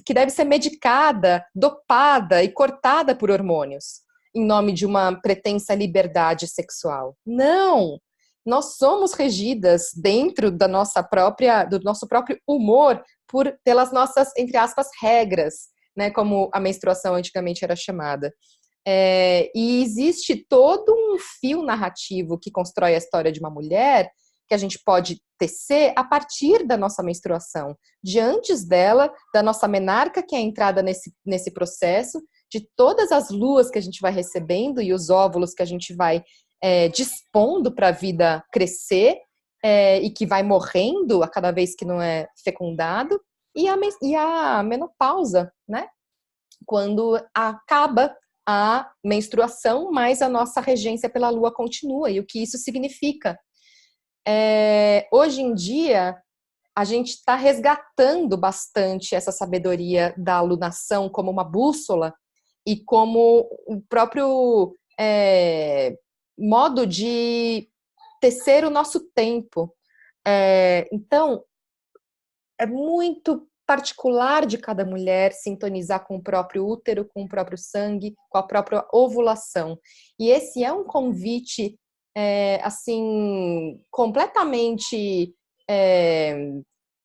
que deve ser medicada, dopada e cortada por hormônios, em nome de uma pretensa liberdade sexual. Não! Nós somos regidas dentro da do nosso próprio humor pelas nossas, entre aspas, regras, né, como a menstruação antigamente era chamada. E existe todo um fio narrativo que constrói a história de uma mulher que a gente pode tecer a partir da nossa menstruação, de antes dela, da nossa menarca, que é a entrada nesse processo, de todas as luas que a gente vai recebendo e os óvulos que a gente vai dispondo para a vida crescer e que vai morrendo a cada vez que não é fecundado, e a menopausa, né? Quando acaba a menstruação, mas a nossa regência pela lua continua, e o que isso significa. Hoje em dia, a gente está resgatando bastante essa sabedoria da alunação como uma bússola e como o próprio modo de tecer o nosso tempo. Então, é muito particular de cada mulher sintonizar com o próprio útero, com o próprio sangue, com a própria ovulação. E esse é um convite assim, completamente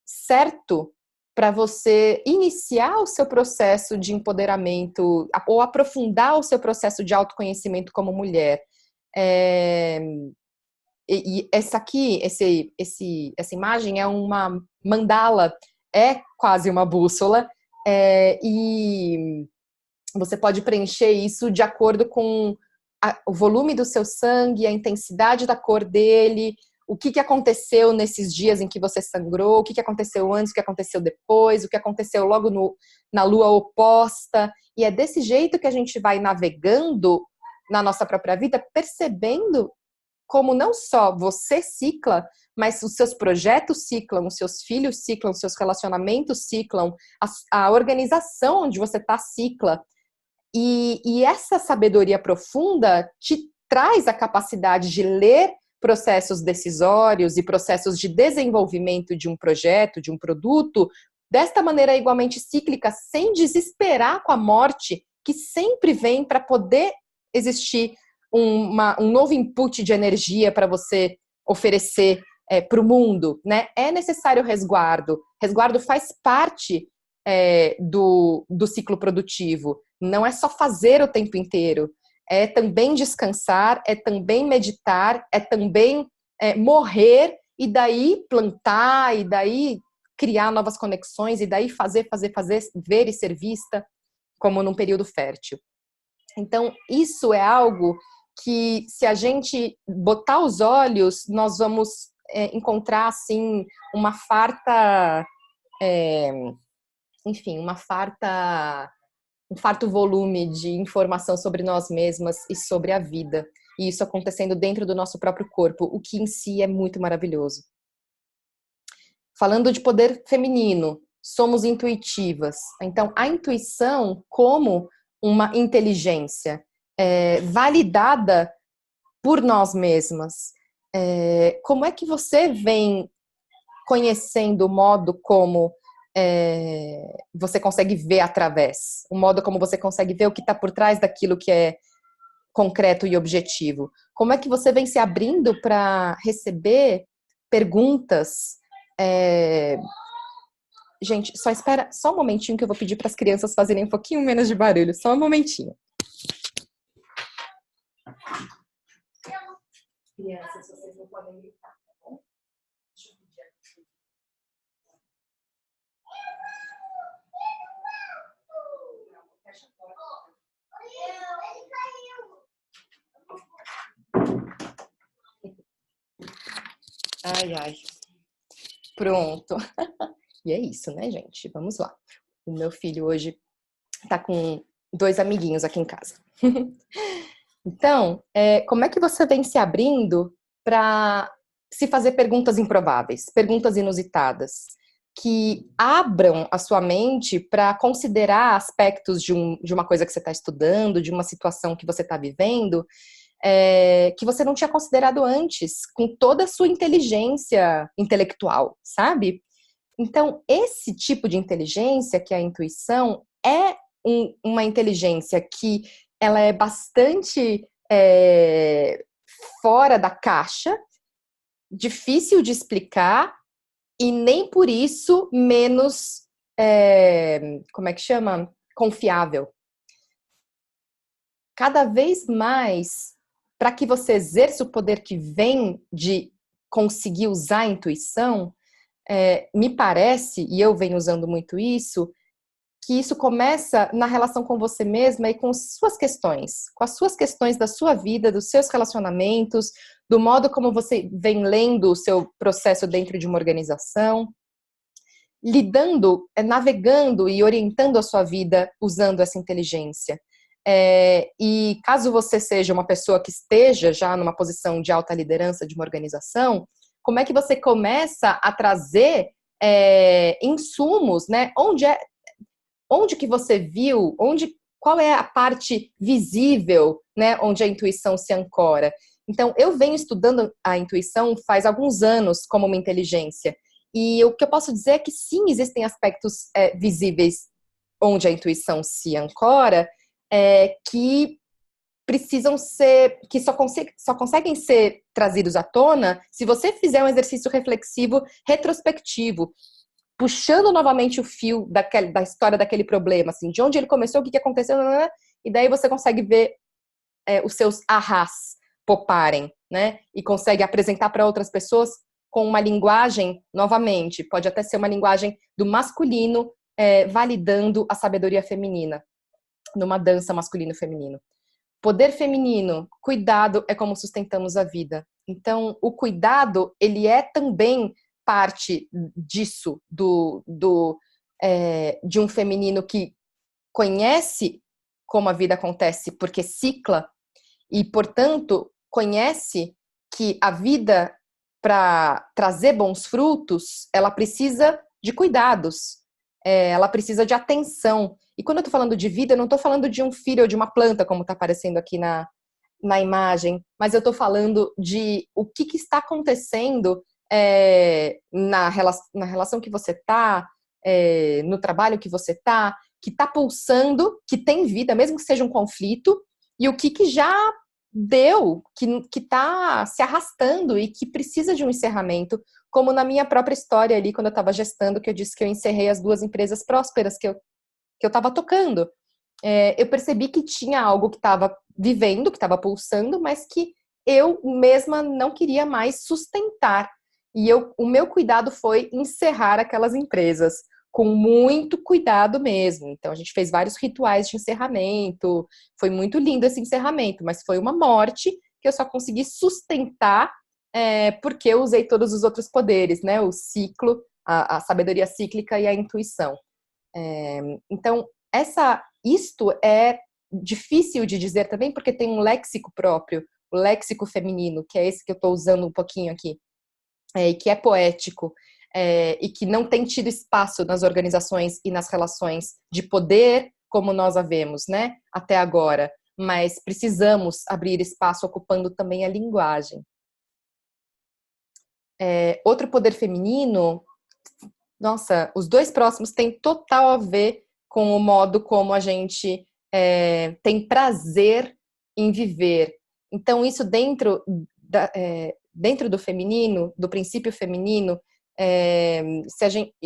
certo para você iniciar o seu processo de empoderamento ou aprofundar o seu processo de autoconhecimento como mulher. E essa imagem é uma mandala, é quase uma bússola, e você pode preencher isso de acordo com o volume do seu sangue, a intensidade da cor dele, o que aconteceu nesses dias em que você sangrou, o que aconteceu antes, o que aconteceu depois, o que aconteceu logo na lua oposta. E é desse jeito que a gente vai navegando na nossa própria vida, percebendo como não só você cicla, mas os seus projetos ciclam, os seus filhos ciclam, os seus relacionamentos ciclam, a organização onde você está cicla. E essa sabedoria profunda te traz a capacidade de ler processos decisórios e processos de desenvolvimento de um projeto, de um produto, desta maneira igualmente cíclica, sem desesperar com a morte, que sempre vem para poder existir um novo input de energia para você oferecer para o mundo, né? É necessário resguardo. Resguardo faz parte do ciclo produtivo. Não é só fazer o tempo inteiro. É também descansar, é também meditar, é também morrer e daí plantar, e daí criar novas conexões, e daí fazer, ver e ser vista como num período fértil. Então, isso é algo que, se a gente botar os olhos, nós vamos encontrar, assim, uma farta enfim, um farto volume de informação sobre nós mesmas e sobre a vida. E isso acontecendo dentro do nosso próprio corpo, o que em si é muito maravilhoso. Falando de poder feminino, somos intuitivas. Então, a intuição como uma inteligência validada por nós mesmas. Como é que você vem conhecendo o modo como você consegue ver através, o modo como você consegue ver o que está por trás daquilo que é concreto e objetivo? Como é que você vem se abrindo para receber perguntas? Gente, só espera só um momentinho que eu vou pedir para as crianças fazerem um pouquinho menos de barulho, só um momentinho. Crianças, vocês não podem gritar, tá bom? Deixa eu pedir aqui. Fecha a porta. Ai, ai. Pronto. E é isso, né, gente? Vamos lá. O meu filho hoje tá com 2 amiguinhos aqui em casa. Então, como é que você vem se abrindo para se fazer perguntas improváveis, perguntas inusitadas, que abram a sua mente para considerar aspectos de uma coisa que você está estudando, de uma situação que você está vivendo, que você não tinha considerado antes, com toda a sua inteligência intelectual, sabe? Então, esse tipo de inteligência, que é a intuição, é uma inteligência que ela é bastante fora da caixa, difícil de explicar e nem por isso menos, como é que chama? Confiável. Cada vez mais, para que você exerça o poder que vem de conseguir usar a intuição, me parece, e eu venho usando muito isso, que isso começa na relação com você mesma e com suas questões, com as suas questões da sua vida, dos seus relacionamentos, do modo como você vem lendo o seu processo dentro de uma organização, lidando, navegando e orientando a sua vida usando essa inteligência. E caso você seja uma pessoa que esteja já numa posição de alta liderança de uma organização, como é que você começa a trazer insumos, né? Onde que você viu, qual é a parte visível, né, onde a intuição se ancora? Então, eu venho estudando a intuição faz alguns anos como uma inteligência. E o que eu posso dizer é que sim, existem aspectos visíveis onde a intuição se ancora, que precisam ser, que só conseguem ser trazidos à tona se você fizer um exercício reflexivo retrospectivo, puxando novamente o fio da história daquele problema, assim, de onde ele começou, o que aconteceu, e daí você consegue ver os seus ahás poparem, né? E consegue apresentar para outras pessoas com uma linguagem, novamente, pode até ser uma linguagem do masculino, validando a sabedoria feminina, numa dança masculino-feminino. Poder feminino, cuidado é como sustentamos a vida. Então, o cuidado, ele é também parte disso, de um feminino que conhece como a vida acontece, porque cicla, e, portanto, conhece que a vida, para trazer bons frutos, ela precisa de cuidados, ela precisa de atenção. E quando eu estou falando de vida, eu não estou falando de um filho ou de uma planta, como está aparecendo aqui na imagem, mas eu estou falando de o que está acontecendo na relação que você está, no trabalho que você está, que está pulsando, que tem vida, mesmo que seja um conflito, e o que já deu, que está se arrastando e que precisa de um encerramento, como na minha própria história ali, quando eu estava gestando, que eu disse que eu encerrei as 2 empresas prósperas que eu estava tocando. Eu percebi que tinha algo que estava vivendo, que estava pulsando, mas que eu mesma não queria mais sustentar. E o meu cuidado foi encerrar aquelas empresas, com muito cuidado mesmo. Então, a gente fez vários rituais de encerramento, foi muito lindo esse encerramento, mas foi uma morte que eu só consegui sustentar porque eu usei todos os outros poderes, né? O ciclo, a sabedoria cíclica e a intuição. Então, isto é difícil de dizer também, porque tem um léxico próprio, o léxico feminino, que é esse que eu estou usando um pouquinho aqui, e que é poético, e que não tem tido espaço nas organizações e nas relações de poder como nós a vemos, né, até agora, mas precisamos abrir espaço ocupando também a linguagem. Outro poder feminino, nossa, os dois próximos têm total a ver com o modo como a gente tem prazer em viver. Então, isso dentro do feminino, do princípio feminino,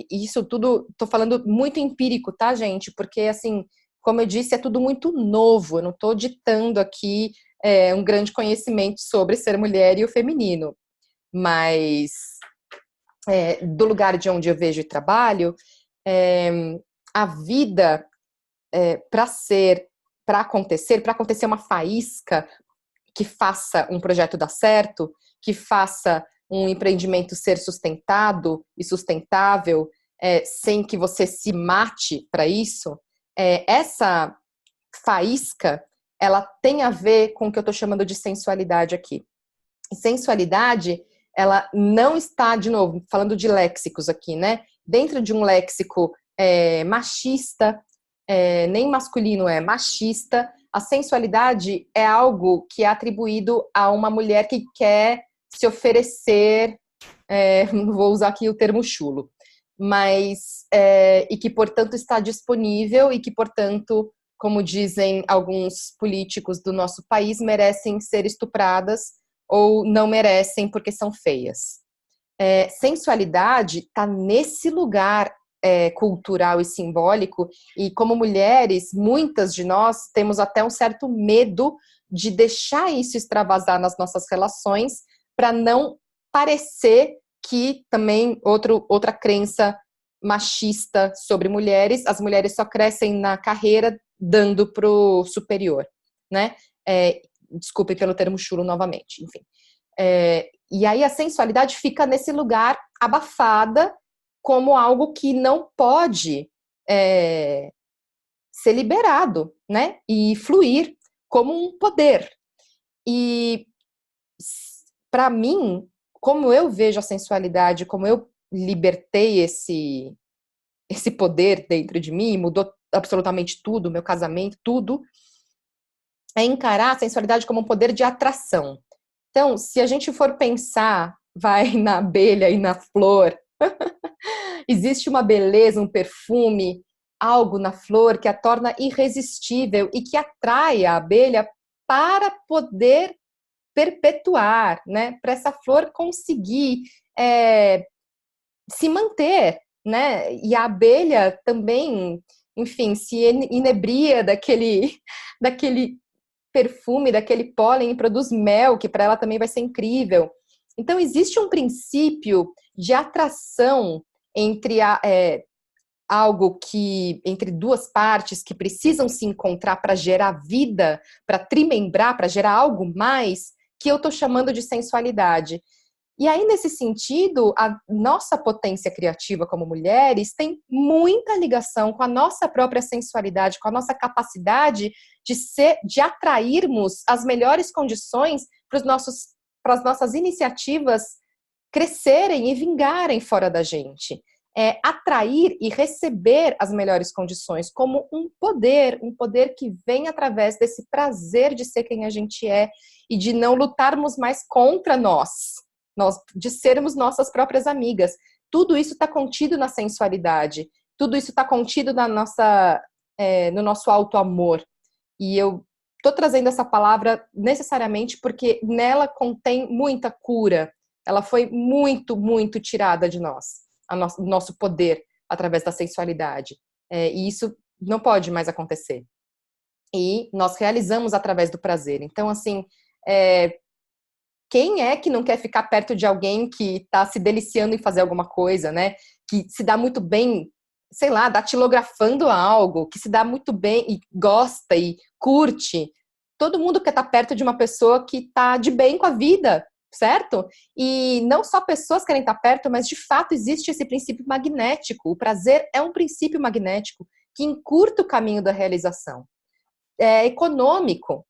isso tudo, tô falando muito empírico, tá, gente? Porque, assim, como eu disse, é tudo muito novo. Eu não tô ditando aqui um grande conhecimento sobre ser mulher e o feminino. Mas, do lugar de onde eu vejo e trabalho, a vida, para acontecer uma faísca que faça um projeto dar certo, que faça um empreendimento ser sustentado e sustentável, sem que você se mate para isso, essa faísca, ela tem a ver com o que eu estou chamando de sensualidade aqui. E sensualidade, ela não está, de novo, falando de léxicos aqui, né? Dentro de um léxico machista, nem masculino machista, a sensualidade é algo que é atribuído a uma mulher que quer se oferecer, vou usar aqui o termo chulo, mas, e que, portanto, está disponível e que, portanto, como dizem alguns políticos do nosso país, merecem ser estupradas ou não merecem porque são feias. Sensualidade está nesse lugar cultural e simbólico, e como mulheres, muitas de nós temos até um certo medo de deixar isso extravasar nas nossas relações, para não parecer que também outra crença machista sobre mulheres, as mulheres só crescem na carreira dando pro superior, né? Desculpe pelo termo chulo novamente, enfim. E aí a sensualidade fica nesse lugar abafada, como algo que não pode ser liberado, né? E fluir como um poder. E para mim, como eu vejo a sensualidade, como eu libertei esse poder dentro de mim, mudou absolutamente tudo, meu casamento, tudo, é encarar a sensualidade como um poder de atração. Então, se a gente for pensar, vai na abelha e na flor, existe uma beleza, um perfume, algo na flor que a torna irresistível e que atrai a abelha para poder perpetuar, né? Para essa flor conseguir se manter, né? E a abelha também, enfim, se inebria daquele perfume, daquele pólen e produz mel, que para ela também vai ser incrível. Então, existe um princípio de atração entre algo que, entre duas partes que precisam se encontrar para gerar vida, para trimembrar, para gerar algo mais, que eu estou chamando de sensualidade. E aí, nesse sentido, a nossa potência criativa como mulheres tem muita ligação com a nossa própria sensualidade, com a nossa capacidade de atrairmos as melhores condições para as nossas iniciativas crescerem e vingarem fora da gente. Atrair e receber as melhores condições como um poder que vem através desse prazer de ser quem a gente é e de não lutarmos mais contra nós, de sermos nossas próprias amigas. Tudo isso está contido na sensualidade, tudo isso está contido no nosso auto-amor. E eu estou trazendo essa palavra necessariamente porque nela contém muita cura. Ela foi muito, muito tirada de nós, o nosso poder através da sensualidade. E isso não pode mais acontecer. E nós realizamos através do prazer. Então, assim, quem é que não quer ficar perto de alguém que está se deliciando em fazer alguma coisa, né? Que se dá muito bem, sei lá, datilografando algo, que se dá muito bem e gosta e curte. Todo mundo quer estar perto de uma pessoa que está de bem com a vida, certo? E não só pessoas querem estar perto, mas de fato existe esse princípio magnético. O prazer é um princípio magnético que encurta o caminho da realização. É econômico.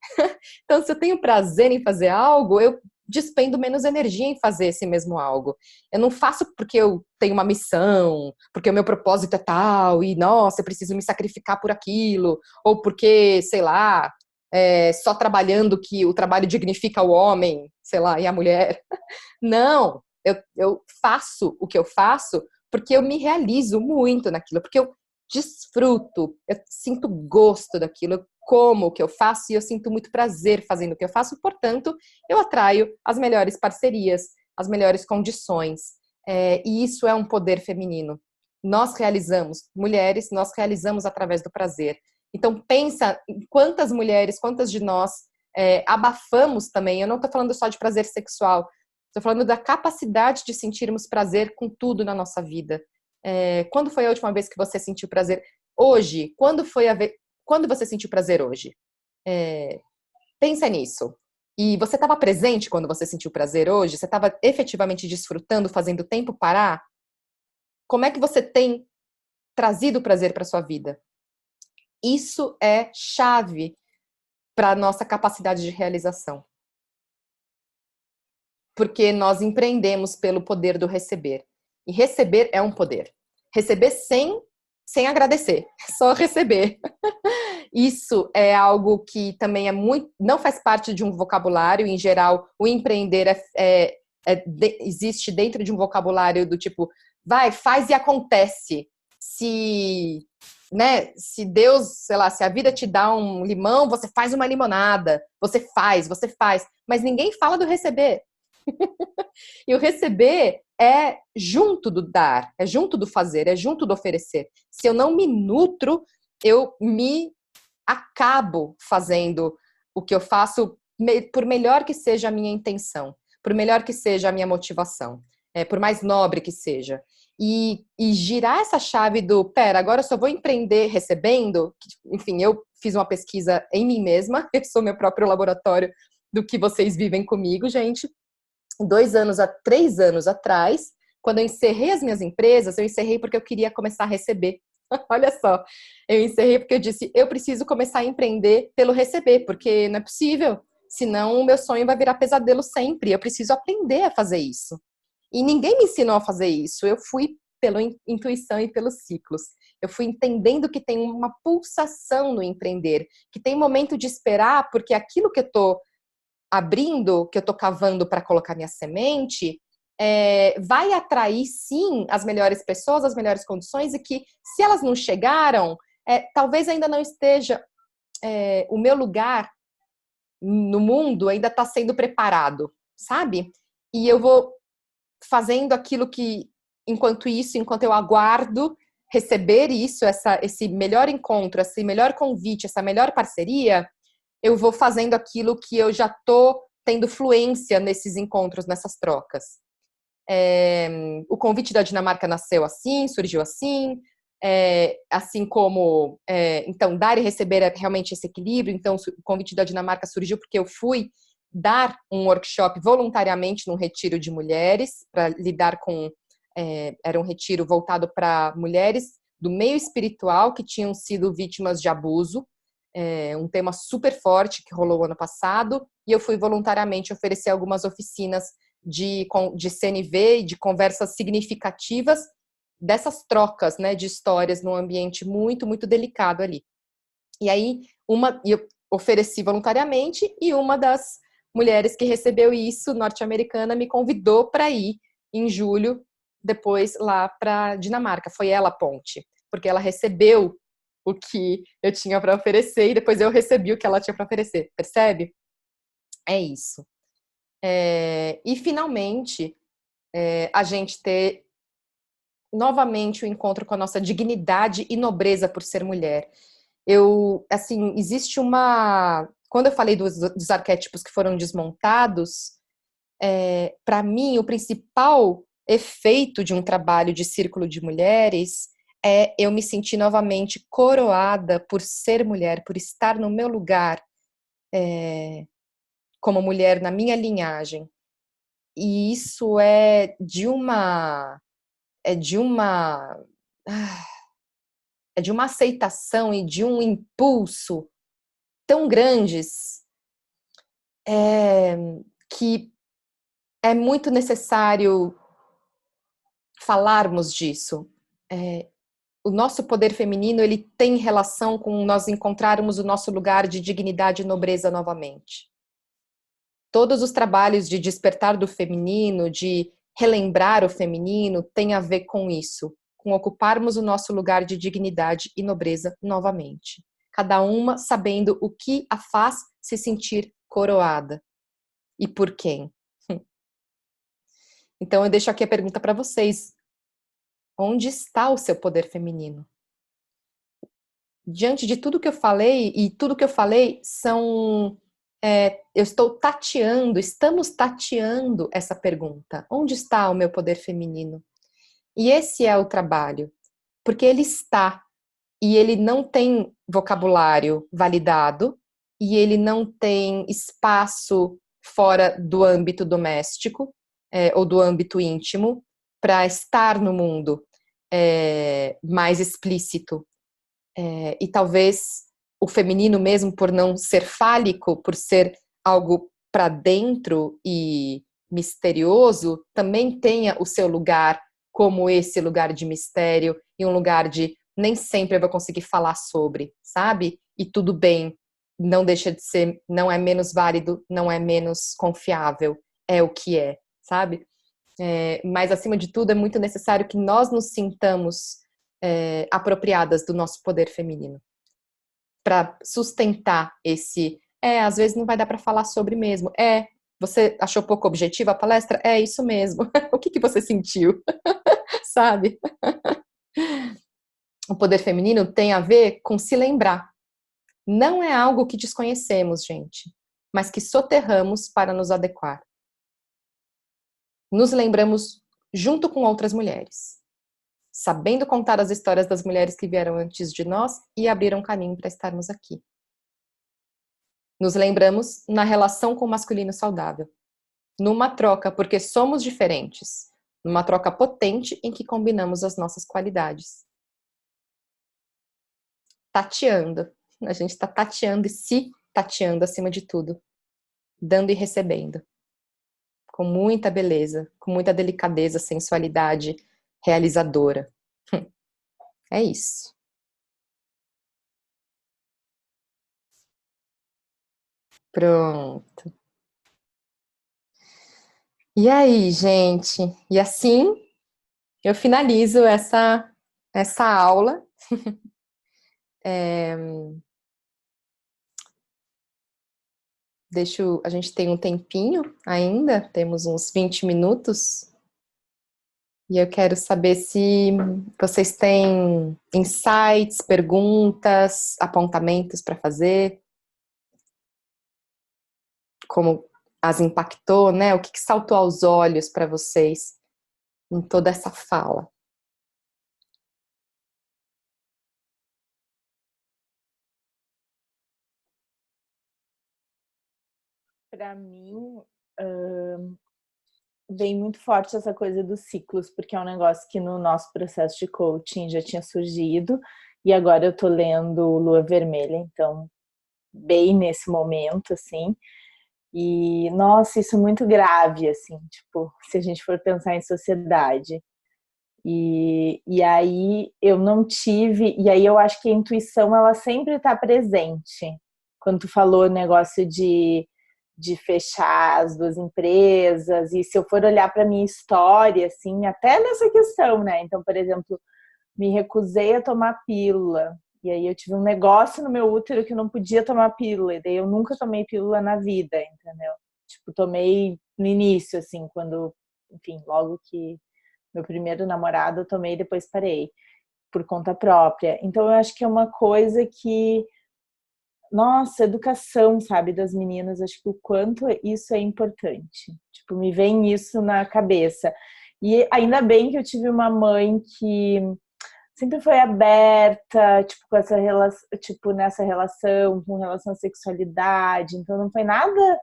Então, se eu tenho prazer em fazer algo, eu despendo menos energia em fazer esse mesmo algo. Eu não faço porque eu tenho uma missão, porque o meu propósito é tal, e nossa, eu preciso me sacrificar por aquilo, ou porque, sei lá, só trabalhando que o trabalho dignifica o homem, sei lá, e a mulher. Não, eu faço o que eu faço porque eu me realizo muito naquilo, porque eu desfruto, eu sinto gosto daquilo, eu como o que eu faço e eu sinto muito prazer fazendo o que eu faço, portanto, eu atraio as melhores parcerias, as melhores condições. E isso é um poder feminino. Nós realizamos, mulheres, nós realizamos através do prazer. Então, pensa em quantas mulheres, quantas de nós abafamos também. Eu não estou falando só de prazer sexual, estou falando da capacidade de sentirmos prazer com tudo na nossa vida. Quando foi a última vez que você sentiu prazer? Hoje, quando você sentiu prazer hoje? Pensa nisso. E você estava presente quando você sentiu prazer hoje? Você estava efetivamente desfrutando, fazendo o tempo parar? Como é que você tem trazido o prazer para sua vida? Isso é chave para a nossa capacidade de realização. Porque nós empreendemos pelo poder do receber. E receber é um poder. Receber sem agradecer, só receber. Isso é algo que também não faz parte de um vocabulário. Em geral, o empreender existe dentro de um vocabulário do tipo, vai, faz e acontece. Se Deus, sei lá, se a vida te dá um limão, você faz uma limonada. Você faz. Mas ninguém fala do receber. E o receber é junto do dar, é junto do fazer, é junto do oferecer. Se eu não me nutro, eu me acabo fazendo o que eu faço, por melhor que seja a minha intenção, por melhor que seja a minha motivação, por mais nobre que seja. E girar essa chave pera, agora eu só vou empreender recebendo. Enfim, eu fiz uma pesquisa em mim mesma, eu sou meu próprio laboratório do que vocês vivem comigo, gente. 3 anos atrás, quando eu encerrei as minhas empresas, eu encerrei porque eu queria começar a receber. Olha só, eu encerrei porque eu disse, eu preciso começar a empreender pelo receber, porque não é possível, senão o meu sonho vai virar pesadelo sempre, eu preciso aprender a fazer isso. E ninguém me ensinou a fazer isso, eu fui pela intuição e pelos ciclos. Eu fui entendendo que tem uma pulsação no empreender, que tem momento de esperar, porque aquilo que eu tô abrindo, que eu tô cavando para colocar minha semente, vai atrair sim as melhores pessoas, as melhores condições, e que se elas não chegaram, talvez ainda não esteja, o meu lugar no mundo ainda está sendo preparado, sabe? E eu vou fazendo aquilo que, enquanto eu aguardo receber isso, esse melhor encontro, esse melhor convite, essa melhor parceria, eu vou fazendo aquilo que eu já tô tendo fluência nesses encontros, nessas trocas. O convite da Dinamarca nasceu assim, surgiu assim, assim como, então, dar e receber é realmente esse equilíbrio. Então, o convite da Dinamarca surgiu porque eu fui dar um workshop voluntariamente num retiro de mulheres, para lidar com, era um retiro voltado para mulheres do meio espiritual que tinham sido vítimas de abuso, um tema super forte que rolou ano passado, e eu fui voluntariamente oferecer algumas oficinas de CNV e de conversas significativas dessas trocas, né, de histórias num ambiente muito, muito delicado ali. E aí, eu ofereci voluntariamente, e uma das mulheres que recebeu isso, norte-americana, me convidou para ir em julho, depois lá para Dinamarca. Foi ela a ponte, porque ela recebeu o que eu tinha para oferecer e depois eu recebi o que ela tinha para oferecer, percebe? É isso. E finalmente, a gente ter novamente o encontro com a nossa dignidade e nobreza por ser mulher. Assim, existe quando eu falei dos arquétipos que foram desmontados, para mim, o principal efeito de um trabalho de círculo de mulheres é eu me sentir novamente coroada por ser mulher, por estar no meu lugar como mulher, na minha linhagem. e isso é de uma ah, é de uma aceitação e de um impulso tão grandes, é, que é muito necessário falarmos disso. O nosso poder feminino, ele tem relação com nós encontrarmos o nosso lugar de dignidade e nobreza novamente. Todos os trabalhos de despertar do feminino, de relembrar o feminino, tem a ver com isso, com ocuparmos o nosso lugar de dignidade e nobreza novamente. Cada uma sabendo o que a faz se sentir coroada. E por quem? Então eu deixo aqui a pergunta para vocês. Onde está o seu poder feminino? Diante de tudo que eu falei, e tudo que eu falei eu estou tateando, estamos tateando essa pergunta. Onde está o meu poder feminino? E esse é o trabalho, porque ele está, e ele não tem vocabulário validado, e ele não tem espaço fora do âmbito doméstico, ou do âmbito íntimo, para estar no mundo mais explícito. E talvez o feminino mesmo, por não ser fálico, por ser algo para dentro e misterioso, também tenha o seu lugar como esse lugar de mistério e um lugar de nem sempre eu vou conseguir falar sobre, sabe? E tudo bem, não deixa de ser, não é menos válido, não é menos confiável, é o que é, sabe? Mas acima de tudo é muito necessário que nós nos sintamos apropriadas do nosso poder feminino para sustentar esse. Às vezes não vai dar para falar sobre mesmo. Você achou pouco objetiva a palestra? É isso mesmo. O que você sentiu? Sabe? O poder feminino tem a ver com se lembrar. Não é algo que desconhecemos, gente, mas que soterramos para nos adequar. Nos lembramos junto com outras mulheres, sabendo contar as histórias das mulheres que vieram antes de nós e abriram caminho para estarmos aqui. Nos lembramos na relação com o masculino saudável, numa troca, porque somos diferentes, numa troca potente em que combinamos as nossas qualidades. Tateando, a gente está tateando e se tateando acima de tudo, dando e recebendo, com muita beleza, com muita delicadeza, sensualidade realizadora. É isso. Pronto. E aí, gente? E assim eu finalizo essa aula. A gente tem um tempinho ainda, temos uns 20 minutos. E eu quero saber se vocês têm insights, perguntas, apontamentos para fazer, como as impactou, né? O que saltou aos olhos para vocês em toda essa fala. Para mim, vem muito forte essa coisa dos ciclos, porque é um negócio que no nosso processo de coaching já tinha surgido, e agora eu tô lendo Lua Vermelha, então, bem nesse momento, assim, e, nossa, isso é muito grave, assim, tipo, se a gente for pensar em sociedade. E aí eu não tive, e aí eu acho que a intuição, ela sempre está presente. Quando tu falou o negócio de fechar as duas empresas, e se eu for olhar para minha história, assim, até nessa questão, né? Então, por exemplo, me recusei a tomar pílula, e aí eu tive um negócio no meu útero que eu não podia tomar pílula, e daí eu nunca tomei pílula na vida, entendeu? Tipo, tomei no início, assim, quando, enfim, logo que meu primeiro namorado eu tomei e depois parei, por conta própria. Então eu acho que é uma coisa que, nossa, educação, sabe, das meninas, acho que o quanto isso é importante. Tipo, me vem isso na cabeça. E ainda bem que eu tive uma mãe que sempre foi aberta, tipo, com essa relação, tipo, nessa relação, com relação à sexualidade. Então não foi nada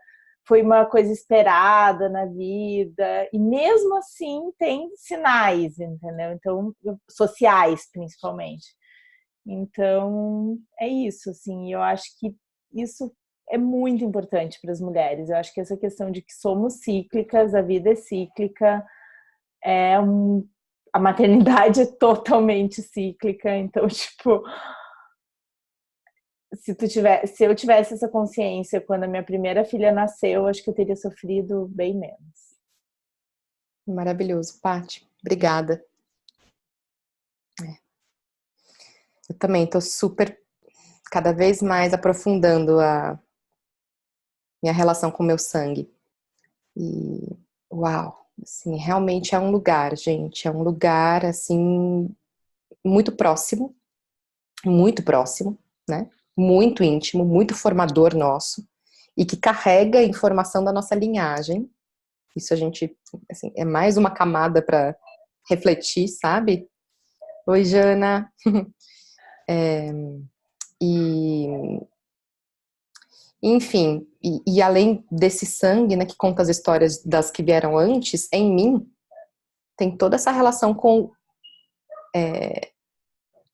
foi uma coisa esperada na vida, e mesmo assim tem sinais, entendeu? Então, sociais, principalmente. Então, é isso, assim, eu acho que isso é muito importante para as mulheres. Eu acho que essa questão de que somos cíclicas, a vida é cíclica, a maternidade é totalmente cíclica, então, tipo, se eu tivesse essa consciência quando a minha primeira filha nasceu, acho que eu teria sofrido bem menos. Maravilhoso, Paty. Obrigada. Eu também estou super, cada vez mais aprofundando a minha relação com o meu sangue. E, uau, assim, realmente é um lugar, gente, é um lugar, assim, muito próximo, né? Muito íntimo, muito formador nosso, e que carrega a informação da nossa linhagem. Isso a gente, assim, é mais uma camada para refletir, sabe? Oi, Jana. E, enfim, e além desse sangue, né, que conta as histórias das que vieram antes, em mim, tem toda essa relação com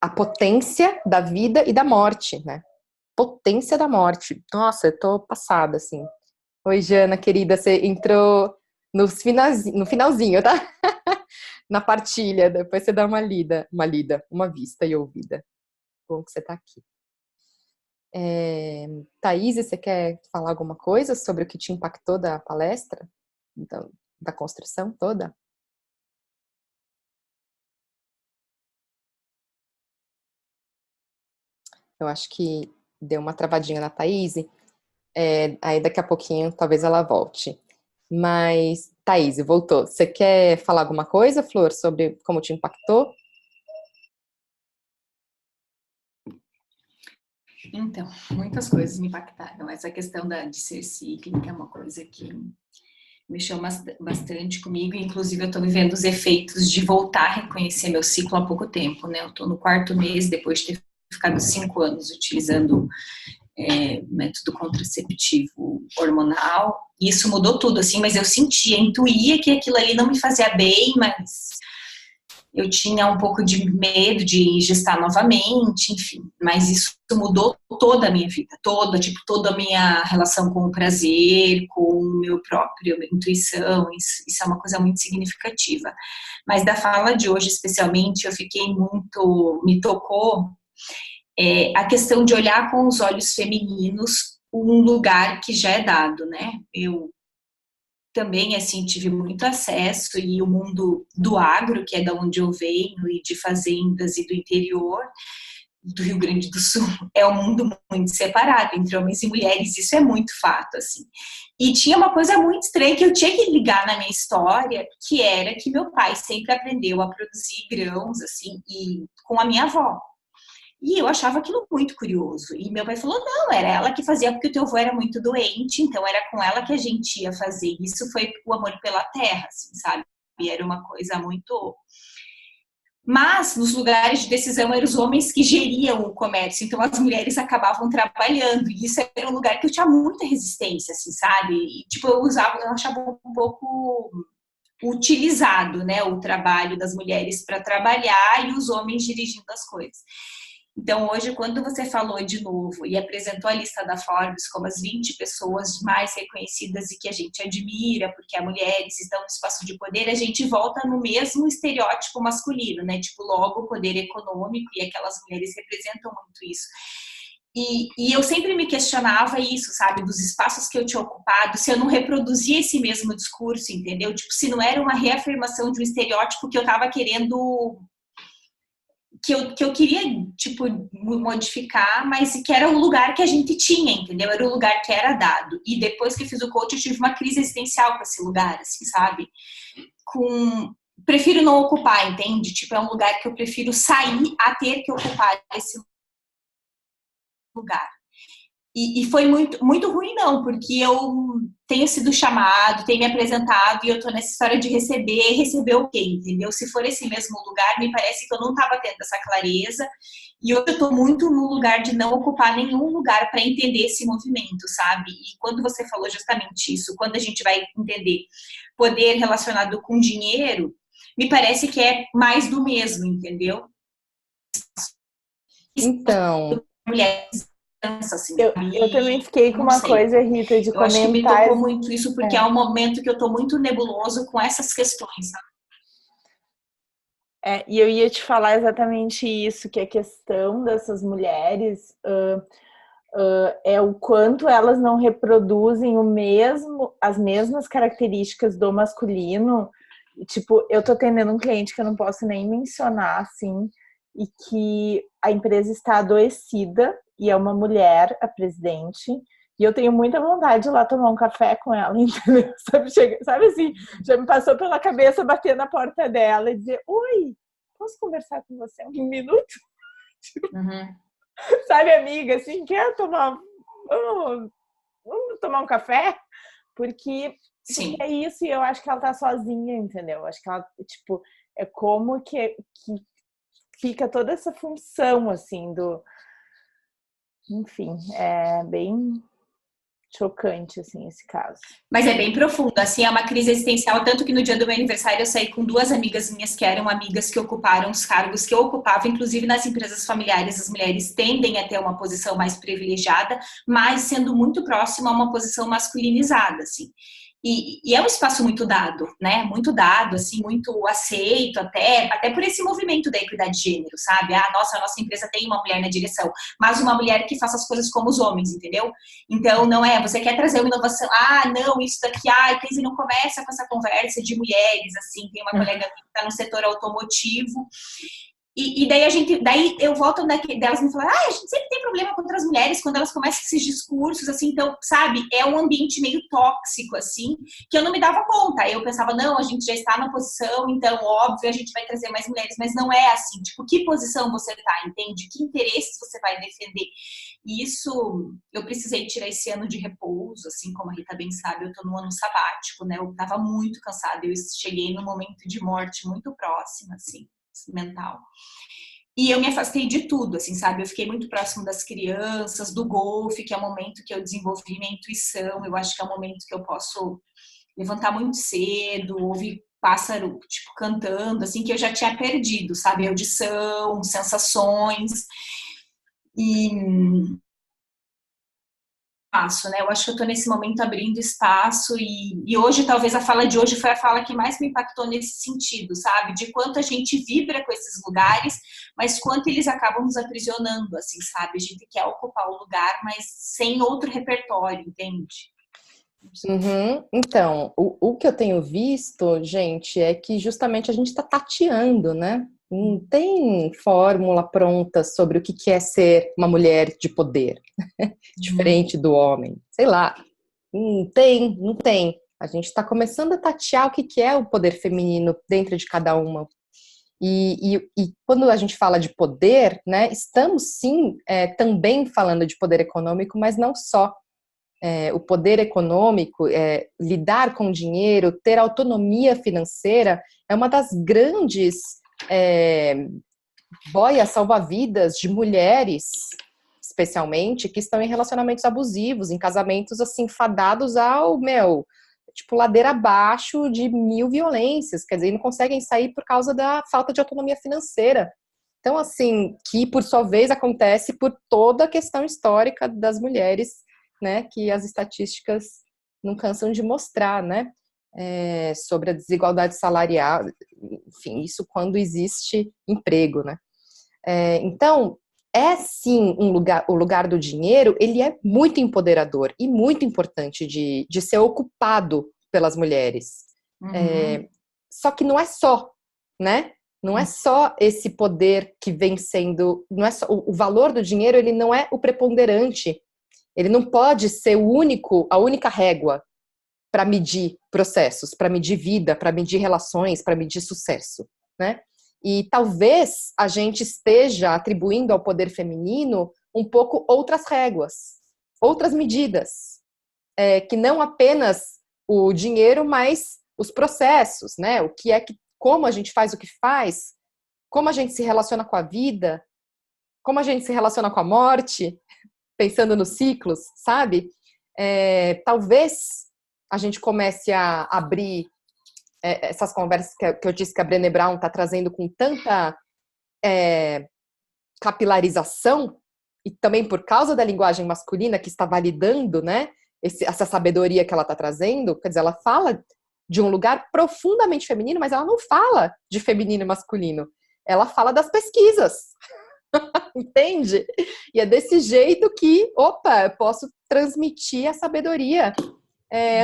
a potência da vida e da morte, né? Potência da morte. Nossa, eu tô passada, assim. Oi, Jana, querida, você entrou no finalzinho, tá? Na partilha, depois você dá uma vista e ouvida. Bom que você tá aqui. Thaís, você quer falar alguma coisa sobre o que te impactou da palestra? Então, da construção toda? Eu acho que deu uma travadinha na Thaís. Aí daqui a pouquinho talvez ela volte. Mas, Thaís, voltou. Você quer falar alguma coisa, Flor, sobre como te impactou? Então, muitas coisas me impactaram. Essa questão de ser cíclica é uma coisa que mexeu bastante comigo. Inclusive, eu estou vivendo os efeitos de voltar a reconhecer meu ciclo há pouco tempo, né? Eu estou no 4º mês, depois de ter ficado 5 anos utilizando método contraceptivo hormonal. E isso mudou tudo, assim, mas eu sentia, intuía que aquilo ali não me fazia bem, mas eu tinha um pouco de medo de gestar novamente, enfim. Mas isso mudou toda a minha vida, toda a minha relação com o prazer, com o meu próprio intuição. Isso é uma coisa muito significativa. Mas da fala de hoje, especialmente, eu fiquei muito, me tocou a questão de olhar com os olhos femininos um lugar que já é dado, né? Eu também, assim, tive muito acesso, e o mundo do agro, que é da onde eu venho, e de fazendas e do interior do Rio Grande do Sul, é um mundo muito separado entre homens e mulheres, isso é muito fato, assim. E tinha uma coisa muito estranha que eu tinha que ligar na minha história, que era que meu pai sempre aprendeu a produzir grãos, assim, e com a minha avó. E eu achava aquilo muito curioso. E meu pai falou, não, era ela que fazia porque o teu avô era muito doente, então era com ela que a gente ia fazer. Isso foi o amor pela terra, assim, sabe? E era uma coisa muito... Mas, nos lugares de decisão, eram os homens que geriam o comércio, então as mulheres acabavam trabalhando. E isso era um lugar que eu tinha muita resistência, assim, sabe? E, tipo, eu achava um pouco utilizado, né, o trabalho das mulheres para trabalhar e os homens dirigindo as coisas. Então, hoje, quando você falou de novo e apresentou a lista da Forbes como as 20 pessoas mais reconhecidas e que a gente admira, porque as mulheres estão no espaço de poder, a gente volta no mesmo estereótipo masculino, né? Tipo, logo o poder econômico, e aquelas mulheres representam muito isso. E eu sempre me questionava isso, sabe? Dos espaços que eu tinha ocupado, se eu não reproduzia esse mesmo discurso, entendeu? Tipo, se não era uma reafirmação de um estereótipo que eu estava querendo... Que eu queria, tipo, modificar, mas que era o lugar que a gente tinha, entendeu? Era o lugar que era dado. E depois que eu fiz o coach, eu tive uma crise existencial com esse lugar, assim, sabe? Prefiro não ocupar, entende? Tipo, é um lugar que eu prefiro sair a ter que ocupar esse lugar. E foi muito, muito ruim, não, porque eu tenho sido chamado, tenho me apresentado e eu tô nessa história de receber o quê, entendeu? Se for esse mesmo lugar, me parece que eu não estava tendo essa clareza e hoje eu tô muito no lugar de não ocupar nenhum lugar para entender esse movimento, sabe? E quando você falou justamente isso, quando a gente vai entender poder relacionado com dinheiro, me parece que é mais do mesmo, entendeu? Então, Mulheres, assim, eu também fiquei com não uma sei. coisa, Rita, de Eu acho que me comentar. tocou muito isso porque é um momento que eu tô muito nebuloso com essas questões, sabe? E eu ia te falar exatamente isso, que a questão dessas mulheres é o quanto elas não reproduzem as mesmas características do masculino. Tipo, eu tô atendendo um cliente que eu não posso nem mencionar, assim, e que a empresa está adoecida, e é uma mulher, a presidente, e eu tenho muita vontade de ir lá tomar um café com ela, entendeu? Sabe assim, já me passou pela cabeça bater na porta dela e dizer, oi, posso conversar com você um minuto? Uhum. Sabe, amiga, assim, quer tomar... Vamos tomar um café? Porque Sim. é isso, e eu acho que ela tá sozinha, entendeu? Eu acho que ela, tipo, é como que fica toda essa função, assim, Enfim, é bem chocante, assim, esse caso. Mas é bem profundo, assim, é uma crise existencial, tanto que no dia do meu aniversário eu saí com 2 amigas minhas que eram amigas que ocuparam os cargos que eu ocupava, inclusive nas empresas familiares as mulheres tendem a ter uma posição mais privilegiada, mas sendo muito próxima a uma posição masculinizada, assim. E é um espaço muito dado, né? Muito dado, assim, muito aceito, até por esse movimento da equidade de gênero, sabe? Ah, nossa, a nossa empresa tem uma mulher na direção, mas uma mulher que faça as coisas como os homens, entendeu? Então, não é, você quer trazer uma inovação, não, isso daqui, Casey, não começa com essa conversa de mulheres, assim, tem uma colega que está no setor automotivo, e daí eu volto delas me falar, a gente sempre tem problema contra as mulheres quando elas começam esses discursos, assim, então, sabe, é um ambiente meio tóxico, assim, que eu não me dava conta. Eu pensava, não, a gente já está na posição, então, óbvio, a gente vai trazer mais mulheres, mas não é assim, tipo, que posição você tá, entende? Que interesses você vai defender? E isso, eu precisei tirar esse ano de repouso, assim, como a Rita bem sabe, eu tô no ano sabático, né, eu tava muito cansada, eu cheguei num momento de morte muito próxima, assim, mental. E eu me afastei de tudo, assim, sabe? Eu fiquei muito próximo das crianças, do golfe, que é o momento que eu desenvolvi minha intuição. Eu acho que é o momento que eu posso levantar muito cedo, ouvir pássaro, tipo, cantando, assim, que eu já tinha perdido, sabe? Audição, sensações. E espaço, né? Eu acho que eu tô nesse momento abrindo espaço e hoje, talvez a fala de hoje foi a fala que mais me impactou nesse sentido, sabe? De quanto a gente vibra com esses lugares, mas quanto eles acabam nos aprisionando, assim, sabe? A gente quer ocupar o lugar, mas sem outro repertório, entende? Uhum. Então, o que eu tenho visto, gente, é que justamente a gente está tateando, né? Não tem fórmula pronta sobre o que é ser uma mulher de poder, diferente do homem. Sei lá, não tem. A gente está começando a tatear o que é o poder feminino dentro de cada uma. E quando a gente fala de poder, né, estamos sim também falando de poder econômico, mas não só. O poder econômico, lidar com dinheiro, ter autonomia financeira, é uma das grandes boias salva-vidas de mulheres, especialmente, que estão em relacionamentos abusivos, em casamentos assim, fadados ao, tipo, ladeira abaixo de 1000 violências, quer dizer, não conseguem sair por causa da falta de autonomia financeira. Então, assim, que por sua vez acontece por toda a questão histórica das mulheres, né, que as estatísticas não cansam de mostrar, né, sobre a desigualdade salarial, enfim, isso quando existe emprego, né. Então, sim o lugar do dinheiro, ele é muito empoderador e muito importante de ser ocupado pelas mulheres. Uhum. Só que não é só, né? Não é só esse poder que vem sendo, não é só o valor do dinheiro, ele não é o preponderante. Ele não pode ser a única régua para medir processos, para medir vida, para medir relações, para medir sucesso, né? E talvez a gente esteja atribuindo ao poder feminino um pouco outras réguas, outras medidas, que não apenas o dinheiro, mas os processos, né? O que é que, como a gente faz o que faz, como a gente se relaciona com a vida, como a gente se relaciona com a morte, pensando nos ciclos, sabe? Talvez a gente comece a abrir essas conversas que eu disse que a Brené Brown está trazendo com tanta capilarização, e também por causa da linguagem masculina que está validando, né, essa sabedoria que ela está trazendo. Quer dizer, ela fala de um lugar profundamente feminino, mas ela não fala de feminino e masculino. Ela fala das pesquisas. Entende? E é desse jeito que, eu posso transmitir a sabedoria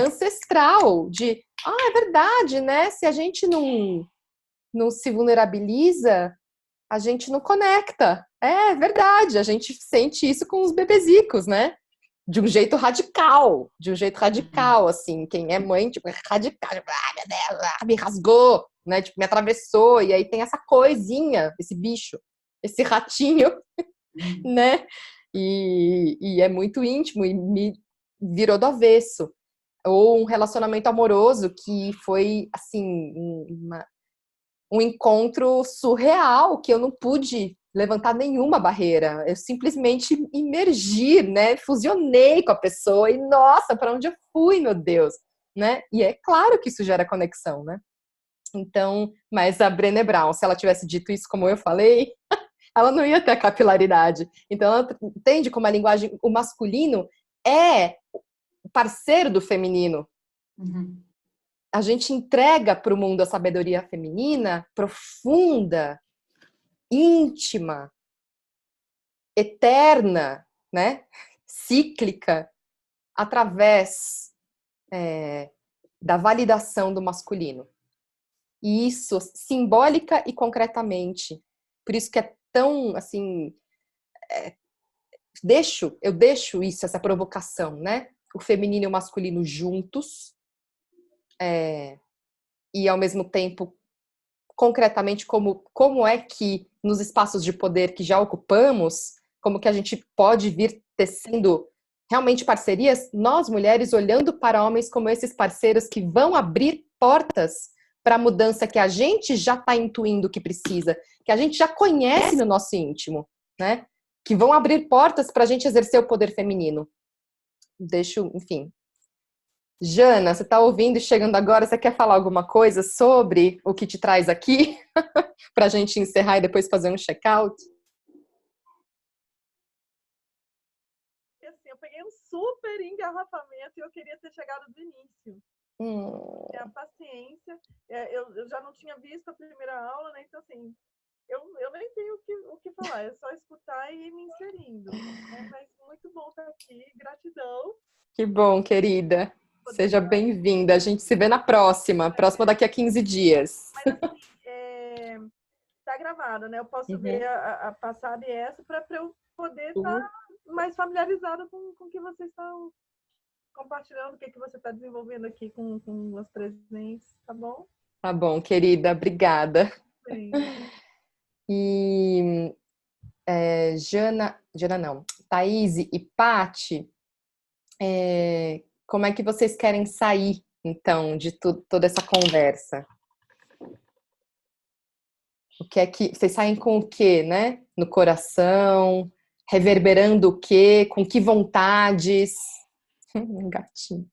ancestral de, é verdade, né? Se a gente não se vulnerabiliza, a gente não conecta. É verdade, a gente sente isso com os bebezicos, né? De um jeito radical, assim. Quem é mãe, tipo, é radical. Tipo, meu Deus, me rasgou, né? Tipo, me atravessou. E aí tem essa coisinha, esse bicho, esse ratinho, né? E é muito íntimo e me virou do avesso. Ou um relacionamento amoroso que foi, assim, um encontro surreal, que eu não pude levantar nenhuma barreira. Eu simplesmente imergi, né? Fusionei com a pessoa e, nossa, para onde eu fui, meu Deus, né? E é claro que isso gera conexão, né? Então, mas a Brené Brown, se ela tivesse dito isso como eu falei, ela não ia ter a capilaridade. Então, ela entende como a linguagem, o masculino é parceiro do feminino. Uhum. A gente entrega para o mundo a sabedoria feminina profunda, íntima, eterna, né? Cíclica, através da validação do masculino. E isso, simbólica e concretamente. Por isso que é tão, assim, eu deixo isso, essa provocação, né? O feminino e o masculino juntos, e ao mesmo tempo, concretamente, como é que nos espaços de poder que já ocupamos, como que a gente pode vir tecendo realmente parcerias, nós mulheres olhando para homens como esses parceiros que vão abrir portas para a mudança que a gente já está intuindo que precisa, que a gente já conhece no nosso íntimo, né? Que vão abrir portas para a gente exercer o poder feminino. Enfim. Jana, você está ouvindo e chegando agora, você quer falar alguma coisa sobre o que te traz aqui? Para a gente encerrar e depois fazer um check-out? Assim, eu peguei um super engarrafamento e eu queria ter chegado do início. A paciência. Eu já não tinha visto a primeira aula, né? Então, assim, eu nem tenho o que falar, é só escutar e ir me inserindo. Né? Mas muito bom estar aqui, gratidão. Que bom, querida. Seja bem-vinda. A gente se vê na próxima daqui a 15 dias. Mas assim, tá gravado, né? Eu posso ver a passada e essa para eu poder estar mais familiarizada com o que vocês estão compartilhando, o que você está desenvolvendo aqui com os presentes, tá bom? Tá bom, querida. Obrigada. Sim. E Jana não, Thaís e Pati, como é que vocês querem sair, então, de toda essa conversa? O que é que vocês saem com o quê, né? No coração, reverberando o quê? Com que vontades? Um gatinho.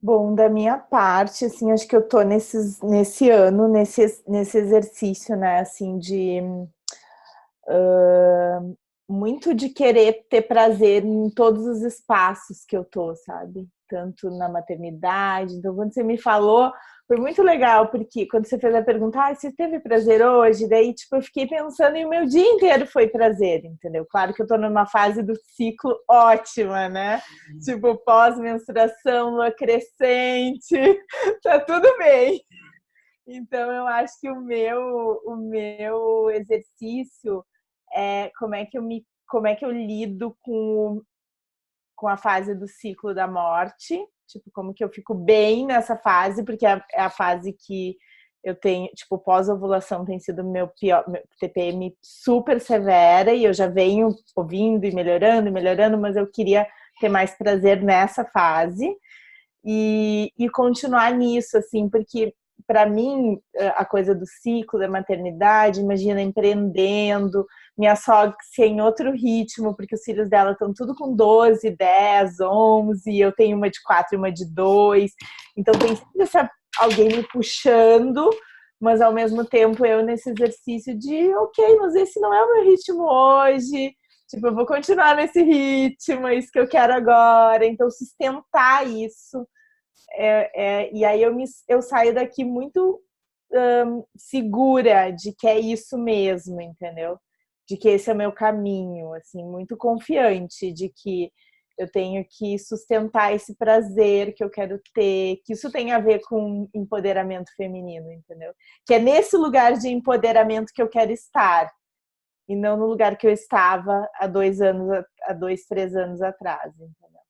Bom, da minha parte, assim, acho que eu tô nesse ano, nesse exercício, né, assim, de muito de querer ter prazer em todos os espaços que eu tô, sabe? Tanto na maternidade. Então, quando você me falou, foi muito legal, porque quando você fez a pergunta, você teve prazer hoje? Daí, tipo, eu fiquei pensando e o meu dia inteiro foi prazer, entendeu? Claro que eu tô numa fase do ciclo ótima, né? Tipo, pós-menstruação, lua crescente, tá tudo bem. Então, eu acho que o meu exercício é como é que eu lido com a fase do ciclo da morte, tipo, como que eu fico bem nessa fase, porque é a fase que eu tenho, tipo, pós-ovulação tem sido meu TPM super severa e eu já venho ouvindo e melhorando, mas eu queria ter mais prazer nessa fase e continuar nisso, assim, porque para mim a coisa do ciclo da maternidade, imagina empreendendo, minha sogra em outro ritmo, porque os filhos dela estão tudo com 12, 10, 11, e eu tenho uma de 4 e uma de 2, então tem sempre alguém me puxando, mas ao mesmo tempo eu nesse exercício de ok, mas esse não é o meu ritmo hoje, tipo, eu vou continuar nesse ritmo, é isso que eu quero agora, então sustentar isso. E aí eu saio daqui muito segura de que é isso mesmo, entendeu? De que esse é o meu caminho, assim, muito confiante de que eu tenho que sustentar esse prazer que eu quero ter, que isso tem a ver com empoderamento feminino, entendeu? Que é nesse lugar de empoderamento que eu quero estar, e não no lugar que eu estava há 2, 3 anos atrás, entendeu?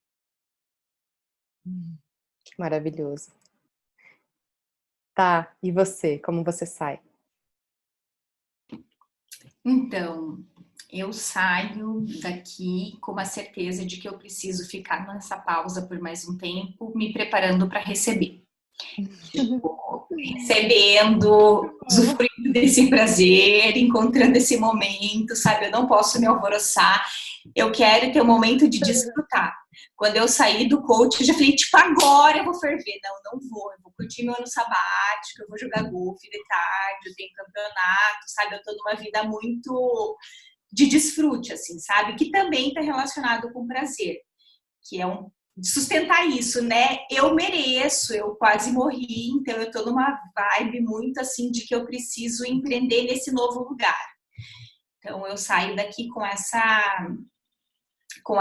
Que maravilhoso. Tá, e você? Como você sai? Então, eu saio daqui com a certeza de que eu preciso ficar nessa pausa por mais um tempo, me preparando para receber. Tipo, recebendo, usufruindo desse prazer, encontrando esse momento, sabe? Eu não posso me alvoroçar, eu quero ter um momento de desfrutar. Quando eu saí do coach, eu já falei, tipo, agora eu vou ferver. Não vou, eu vou curtir meu ano sabático, eu vou jogar golfe de tarde, eu tenho campeonato, sabe? Eu tô numa vida muito de desfrute, assim, sabe? Que também tá relacionado com prazer, que é sustentar isso, né? Eu mereço, eu quase morri, então eu tô numa vibe muito assim de que eu preciso empreender nesse novo lugar. Então eu saio daqui com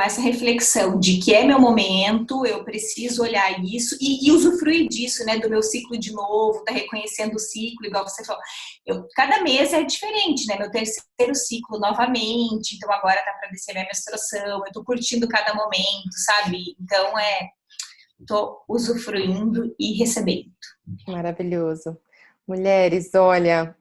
essa reflexão de que é meu momento, eu preciso olhar isso e usufruir disso, né, do meu ciclo de novo, tá reconhecendo o ciclo, igual você falou. Cada mês é diferente, né, meu terceiro ciclo novamente, então agora tá para descer minha menstruação, eu tô curtindo cada momento, sabe? Então tô usufruindo e recebendo. Maravilhoso. Mulheres, olha,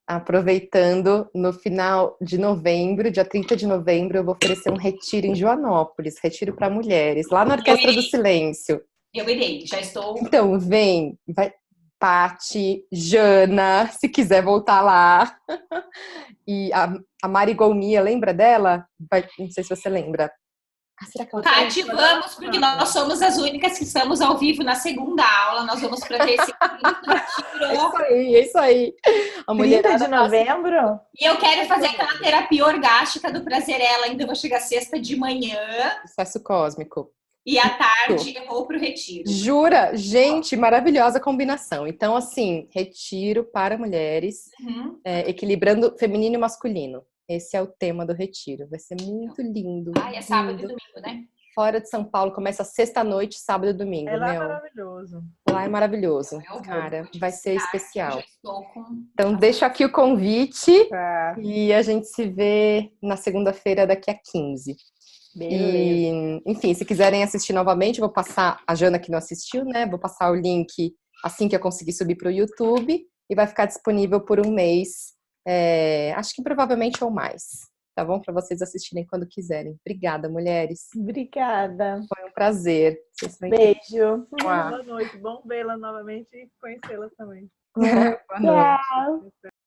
aproveitando, no final de novembro, dia 30 de novembro, eu vou oferecer um retiro em Joanópolis, retiro para mulheres, lá na Orquestra do Silêncio. Eu irei, já estou. Então, vem, vai, Pati, Jana, se quiser voltar lá. E a Mari Golmia, lembra dela? Não sei se você lembra. Será que ela Tati, vamos, porque nós somos as únicas que estamos ao vivo na segunda aula. Nós vamos para ter esse retiro. É isso aí. A 30 de novembro? E eu quero fazer aquela terapia orgástica do Prazerela. Ainda vou chegar sexta de manhã. Sucesso cósmico. E à tarde eu vou pro retiro. Jura? Gente, maravilhosa combinação. Então, assim, retiro para mulheres, equilibrando feminino e masculino. Esse é o tema do retiro. Vai ser muito lindo. É sábado e domingo, né? Fora de São Paulo, começa sexta-noite, sábado e domingo. Lá é maravilhoso. Lá é maravilhoso. Cara, vai ser especial. Então, deixo aqui o convite e a gente se vê na segunda-feira daqui a 15. E, enfim, se quiserem assistir novamente, eu vou passar, a Jana que não assistiu, né? Vou passar o link assim que eu conseguir subir para o YouTube e vai ficar disponível por um mês, acho que provavelmente ou mais, tá bom? Para vocês assistirem quando quiserem. Obrigada, mulheres. Obrigada. Foi um prazer. Beijo. Boa noite. Bom vê-la novamente e conhecê-la também. Boa noite.